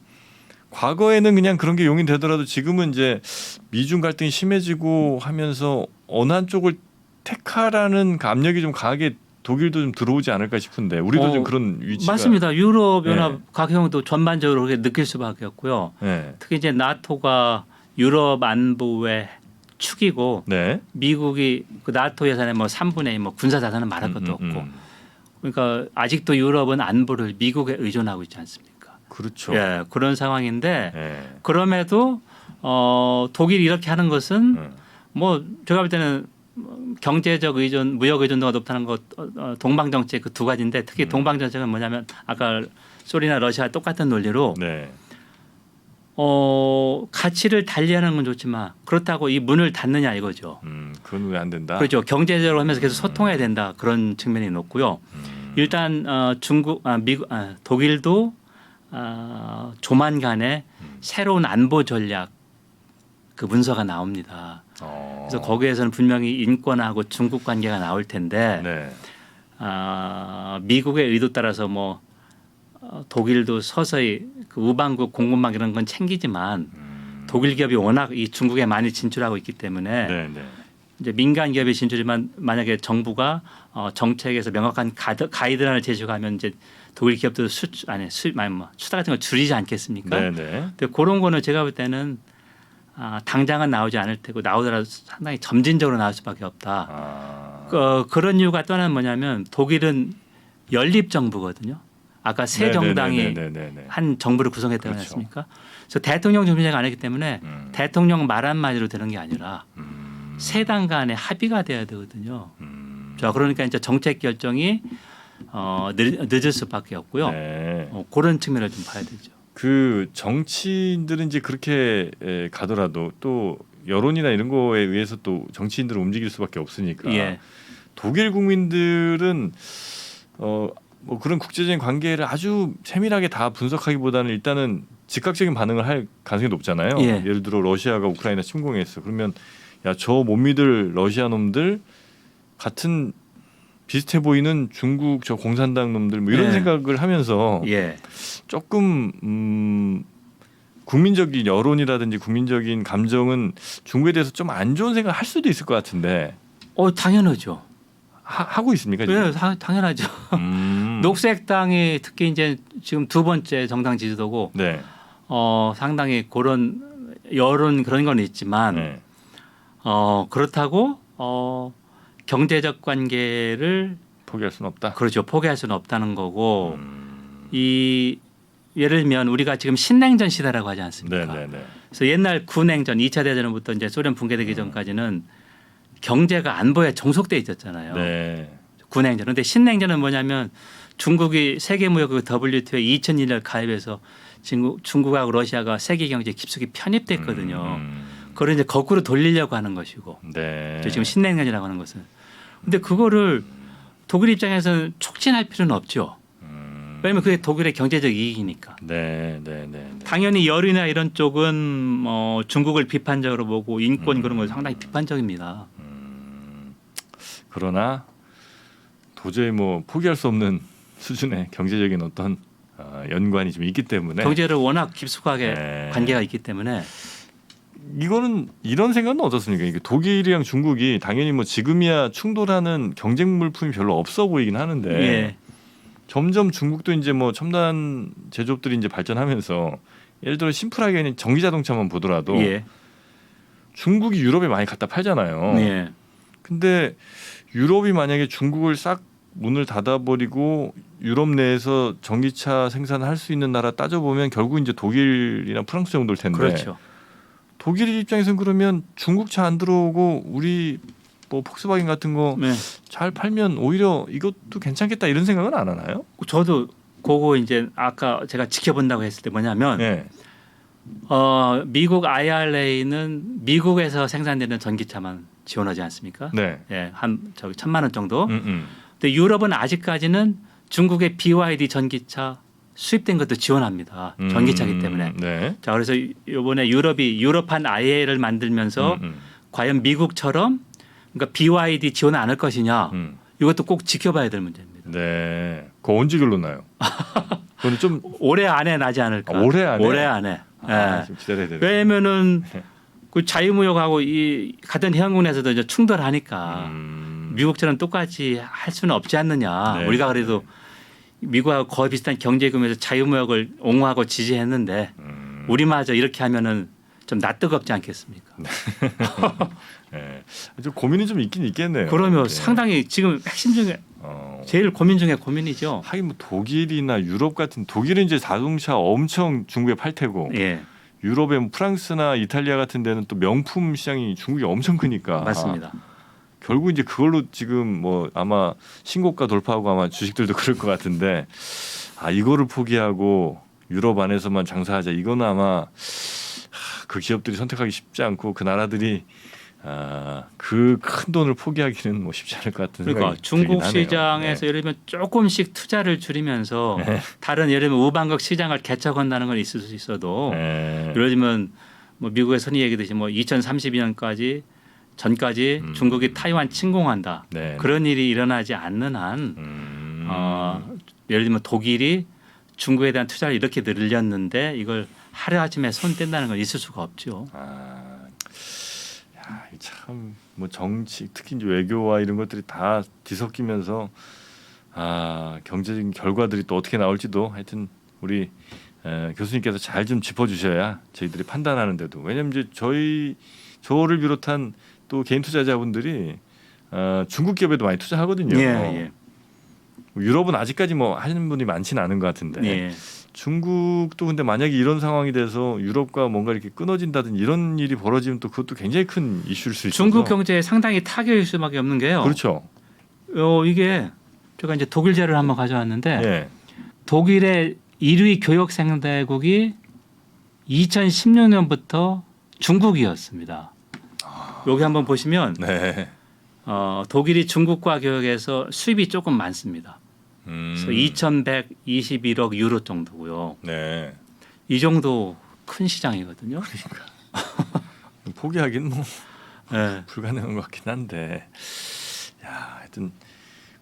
Speaker 2: 과거에는 그냥 그런 게 용인되더라도 지금은 이제 미중 갈등이 심해지고 하면서 어느 한쪽을 택하라는 압력이 좀 강하게 독일도 좀 들어오지 않을까 싶은데 우리도 좀 그런 위치가
Speaker 1: 맞습니다. 유럽 연합
Speaker 2: 네.
Speaker 1: 각형도 전반적으로 그렇게 느낄 수밖에 없고요.
Speaker 2: 네.
Speaker 1: 특히 이제 나토가 유럽 안보의 축이고
Speaker 2: 네.
Speaker 1: 미국이 그 나토 예산의 뭐 3분의 1 뭐 군사 자산은 말할 것도 없고 그러니까 아직도 유럽은 안보를 미국에 의존하고 있지 않습니까?
Speaker 2: 그렇죠.
Speaker 1: 예, 그런 상황인데
Speaker 2: 네.
Speaker 1: 그럼에도 독일이 이렇게 하는 것은 뭐 제가 볼 때는 경제적 의존, 무역 의존도가 높다는 것, 동방 정책 그 두 가지인데 특히 동방 정책은 뭐냐면 아까 소리나 러시아 똑같은 논리로
Speaker 2: 네.
Speaker 1: 가치를 달리하는 건 좋지만 그렇다고 이 문을 닫느냐 이거죠.
Speaker 2: 그건 왜 안 된다.
Speaker 1: 그렇죠. 경제적으로 하면서 계속 소통해야 된다 그런 측면이 높고요. 일단 미국, 독일도 조만간에 새로운 안보 전략 그 문서가 나옵니다. 그래서 거기에서는 분명히 인권하고 중국 관계가 나올 텐데
Speaker 2: 네.
Speaker 1: 미국의 의도 따라서 뭐 독일도 서서히 그 우방국 공급망 이런 건 챙기지만 독일 기업이 워낙 이 중국에 많이 진출하고 있기 때문에
Speaker 2: 네. 네.
Speaker 1: 이제 민간 기업이 진출이지만 만약에 정부가 정책에서 명확한 가이드라인을 제시하면 이제 독일 기업도 수다 같은 걸 줄이지 않겠습니까?
Speaker 2: 네. 네.
Speaker 1: 근데 그런 거는 제가 볼 때는 당장은 나오지 않을 테고 나오더라도 상당히 점진적으로 나올 수밖에 없다. 그런 이유가 또 하나는 뭐냐면 독일은 연립 정부거든요. 아까 새 정당이 한 정부를 구성했다고
Speaker 2: 그렇죠.
Speaker 1: 했습니까? 그래서 대통령 중심제가 아니기 때문에 대통령 말 한마디로 되는 게 아니라 세 당 간의 합의가 돼야 되거든요. 자, 그러니까 이제 정책 결정이 늦을 수밖에 없고요.
Speaker 2: 네.
Speaker 1: 그런 측면을 좀 봐야 되죠.
Speaker 2: 그 정치인들은 이제 그렇게 가더라도 또 여론이나 이런 거에 의해서 또 정치인들은 움직일 수밖에 없으니까
Speaker 1: 예.
Speaker 2: 독일 국민들은 뭐 그런 국제적인 관계를 아주 세밀하게 다 분석하기보다는 일단은 즉각적인 반응을 할 가능성이 높잖아요.
Speaker 1: 예.
Speaker 2: 예를 들어 러시아가 우크라이나 침공했어. 그러면 야, 저 못 믿을 러시아 놈들 같은 비슷해 보이는 중국 저 공산당 놈들 뭐 이런
Speaker 1: 예.
Speaker 2: 생각을 하면서
Speaker 1: 예.
Speaker 2: 조금 국민적인 여론이라든지 국민적인 감정은 중국에 대해서 좀 안 좋은 생각을 할 수도 있을 것 같은데
Speaker 1: 당연하죠.
Speaker 2: 하고 있습니까? 지금?
Speaker 1: 네, 당연하죠. 녹색당이 특히 이제 지금 두 번째 정당 지지도고
Speaker 2: 네.
Speaker 1: 상당히 그런 여론 그런 건 있지만
Speaker 2: 네.
Speaker 1: 그렇다고 경제적 관계를
Speaker 2: 포기할 수는 없다.
Speaker 1: 그렇죠. 포기할 수는 없다는 거고 이 예를 들면 우리가 지금 신냉전 시대라고 하지 않습니까?
Speaker 2: 네네네.
Speaker 1: 그래서 옛날 구냉전 2차 대전부터 이제 소련 붕괴되기 전까지는 경제가 안보에 종속돼 있었잖아요.
Speaker 2: 네.
Speaker 1: 구냉전. 그런데 신냉전은 뭐냐면 중국이 세계무역 WTO에 2001년 가입해서 중국하고 러시아가 세계 경제에 깊숙이 편입됐거든요. 그걸 이제 거꾸로 돌리려고 하는 것이고
Speaker 2: 네.
Speaker 1: 지금 신냉전이라고 하는 것은. 근데 그거를 독일 입장에서는 촉진할 필요는 없죠. 왜냐하면 그게 독일의 경제적 이익이니까.
Speaker 2: 네.
Speaker 1: 당연히 여론이나 이런 쪽은 중국을 비판적으로 보고 인권 그런 건 상당히 비판적입니다.
Speaker 2: 그러나 도저히 뭐 포기할 수 없는 수준의 경제적인 어떤 연관이 좀 있기 때문에
Speaker 1: 경제를 워낙 깊숙하게
Speaker 2: 네.
Speaker 1: 관계가 있기 때문에
Speaker 2: 이거는 이런 생각은 어떻습니까? 이게 독일이랑 중국이 당연히 뭐 지금이야 충돌하는 경쟁 물품이 별로 없어 보이긴 하는데
Speaker 1: 예.
Speaker 2: 점점 중국도 이제 뭐 첨단 제조업들이 이제 발전하면서 예를 들어 심플하게 그냥 전기 자동차만 보더라도
Speaker 1: 예.
Speaker 2: 중국이 유럽에 많이 갖다 팔잖아요.
Speaker 1: 예.
Speaker 2: 근데 유럽이 만약에 중국을 싹 문을 닫아버리고 유럽 내에서 전기차 생산할 수 있는 나라 따져보면 결국 이제 독일이나 프랑스 정도일 텐데
Speaker 1: 그렇죠.
Speaker 2: 독일 입장에서는 그러면 중국 차 안 들어오고 우리 뭐 폭스바겐 같은 거 잘
Speaker 1: 네.
Speaker 2: 팔면 오히려 이것도 괜찮겠다 이런 생각은 안 하나요?
Speaker 1: 저도 그거 이제 아까 제가 지켜본다고 했을 때 뭐냐면
Speaker 2: 네.
Speaker 1: 미국 IRA는 미국에서 생산되는 전기차만 지원하지 않습니까?
Speaker 2: 네.
Speaker 1: 예, 한 1,000만 원 정도.
Speaker 2: 음.
Speaker 1: 근데 유럽은 아직까지는 중국의 BYD 전기차 수입된 것도 지원합니다. 전기차기 때문에.
Speaker 2: 네.
Speaker 1: 자, 그래서 이번에 유럽이 유럽판 IA를 만들면서 과연 미국처럼 그러니까 BYD 지원 안 할 것이냐 이것도 꼭 지켜봐야 될 문제입니다.
Speaker 2: 네. 그거 언제 결론나요? 그건 좀
Speaker 1: 올해 안에 나지 않을까?
Speaker 2: 올해 안에?
Speaker 1: 올해 안에. 예.
Speaker 2: 좀 기다려야 되네.
Speaker 1: 왜냐면은 그 자유무역하고 이 같은 해양국내에서도 이제 충돌하니까 미국처럼 똑같이 할 수는 없지 않느냐.
Speaker 2: 네.
Speaker 1: 우리가 그래도 미국하고 거의 비슷한 경제 규모에서 자유무역을 옹호하고 지지했는데 우리마저 이렇게 하면은 좀 낯뜨겁지 않겠습니까?
Speaker 2: 네. 좀 고민이 좀 있긴 있겠네요.
Speaker 1: 그러면
Speaker 2: 네.
Speaker 1: 상당히 지금 핵심 중에 제일 고민 중에 고민이죠.
Speaker 2: 하긴 뭐 독일이나 유럽 같은 독일은 이제 자동차 엄청 중국에 팔 테고
Speaker 1: 예,
Speaker 2: 유럽의 뭐 프랑스나 이탈리아 같은 데는 또 명품 시장이 중국이 엄청 크니까
Speaker 1: 맞습니다.
Speaker 2: 결국 이제 그걸로 지금 뭐 아마 신고가 돌파하고 아마 주식들도 그럴 것 같은데 이거를 포기하고 유럽 안에서만 장사하자 이거는 아마 그 기업들이 선택하기 쉽지 않고 그 나라들이 그 큰 돈을 포기하기는 뭐 쉽지 않을 것 같은
Speaker 1: 그러니까
Speaker 2: 생각이
Speaker 1: 중국
Speaker 2: 들긴 하네요.
Speaker 1: 시장에서 예를 들면 조금씩 투자를 줄이면서
Speaker 2: 네.
Speaker 1: 다른 예를 들면 우방국 시장을 개척한다는 건 있을 수 있어도
Speaker 2: 네.
Speaker 1: 예를 들면 뭐 미국에서 흔히 얘기듯이 뭐 2032년까지 전까지 중국이 타이완 침공한다.
Speaker 2: 네.
Speaker 1: 그런 일이 일어나지 않는 한 예를 들면 독일이 중국에 대한 투자를 이렇게 늘렸는데 이걸 하루아침에 손 뗀다는 건 있을 수가 없죠.
Speaker 2: 참 뭐 정치 특히 이제 외교와 이런 것들이 다 뒤섞이면서 경제적인 결과들이 또 어떻게 나올지도 하여튼 우리 교수님께서 잘 좀 짚어주셔야 저희들이 판단하는데도 왜냐하면 이제 저를 비롯한 또 개인 투자자분들이 중국 기업에도 많이 투자하거든요.
Speaker 1: 예.
Speaker 2: 유럽은 아직까지 뭐 하는 분이 많지는 않은 것 같은데
Speaker 1: 예.
Speaker 2: 중국도 근데 만약에 이런 상황이 돼서 유럽과 뭔가 이렇게 끊어진다든 이런 일이 벌어지면 또 그것도 굉장히 큰 이슈일 수 있어서
Speaker 1: 중국 경제에 상당히 타격일 수밖에 없는 게요.
Speaker 2: 그렇죠.
Speaker 1: 이게 제가 이제 독일 자료를 한번 가져왔는데
Speaker 2: 예.
Speaker 1: 독일의 1위 교역 상대국이 2016년부터 중국이었습니다. 여기 한번 보시면
Speaker 2: 네.
Speaker 1: 독일이 중국과 교역에서 수입이 조금 많습니다. 그래서 2,121억 유로 정도고요.
Speaker 2: 네.
Speaker 1: 이 정도 큰 시장이거든요.
Speaker 2: 포기하기는 뭐
Speaker 1: 네.
Speaker 2: 불가능한 것 같긴 한데, 하여튼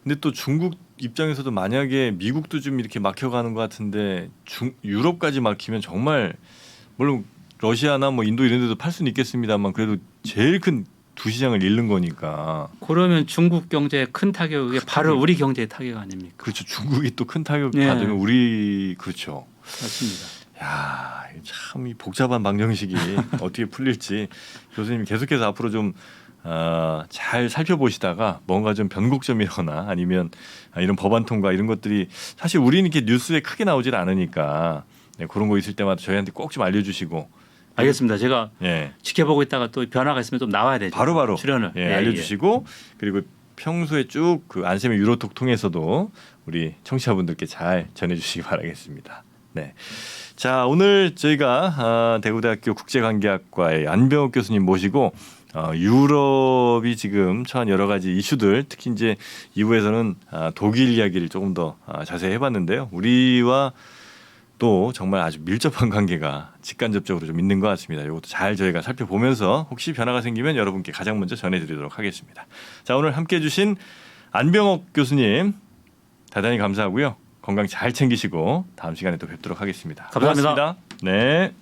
Speaker 2: 근데 또 중국 입장에서도 만약에 미국도 좀 이렇게 막혀가는 것 같은데 유럽까지 막히면 정말 물론 러시아나 뭐 인도 이런 데도 팔 수는 있겠습니다만 그래도 제일 큰 두 시장을 잃는 거니까.
Speaker 1: 그러면 중국 경제에 큰 타격이 바로 우리 경제의 타격 아닙니까?
Speaker 2: 그렇죠. 중국이 또 큰 타격
Speaker 1: 예.
Speaker 2: 받으면 우리 그렇죠.
Speaker 1: 맞습니다.
Speaker 2: 참 이 복잡한 방정식이 어떻게 풀릴지 교수님이 계속해서 앞으로 좀 잘 살펴보시다가 뭔가 좀 변곡점이거나 아니면 이런 법안 통과 이런 것들이 사실 우리는 이렇게 뉴스에 크게 나오질 않으니까 그런 거 있을 때마다 저희한테 꼭 좀 알려주시고.
Speaker 1: 알겠습니다. 제가
Speaker 2: 예.
Speaker 1: 지켜보고 있다가 또 변화가 있으면 좀 나와야 되죠.
Speaker 2: 바로바로
Speaker 1: 출연을
Speaker 2: 알려주시고 그리고 평소에 쭉 그 안쌤의 유로톡 통해서도 우리 청취자분들께 잘 전해주시기 바라겠습니다. 네. 자 오늘 저희가 대구대학교 국제관계학과의 안병옥 교수님 모시고 유럽이 지금 처한 여러 가지 이슈들 특히 이제 2부에서는 독일 이야기를 조금 더 자세히 해봤는데요. 우리와 또 정말 아주 밀접한 관계가 직간접적으로 좀 있는 것 같습니다. 이것도 잘 저희가 살펴보면서 혹시 변화가 생기면 여러분께 가장 먼저 전해드리도록 하겠습니다. 자 오늘 함께해 주신 안병옥 교수님 대단히 감사하고요. 건강 잘 챙기시고 다음 시간에 또 뵙도록 하겠습니다.
Speaker 1: 감사합니다.
Speaker 2: 고맙습니다. 네.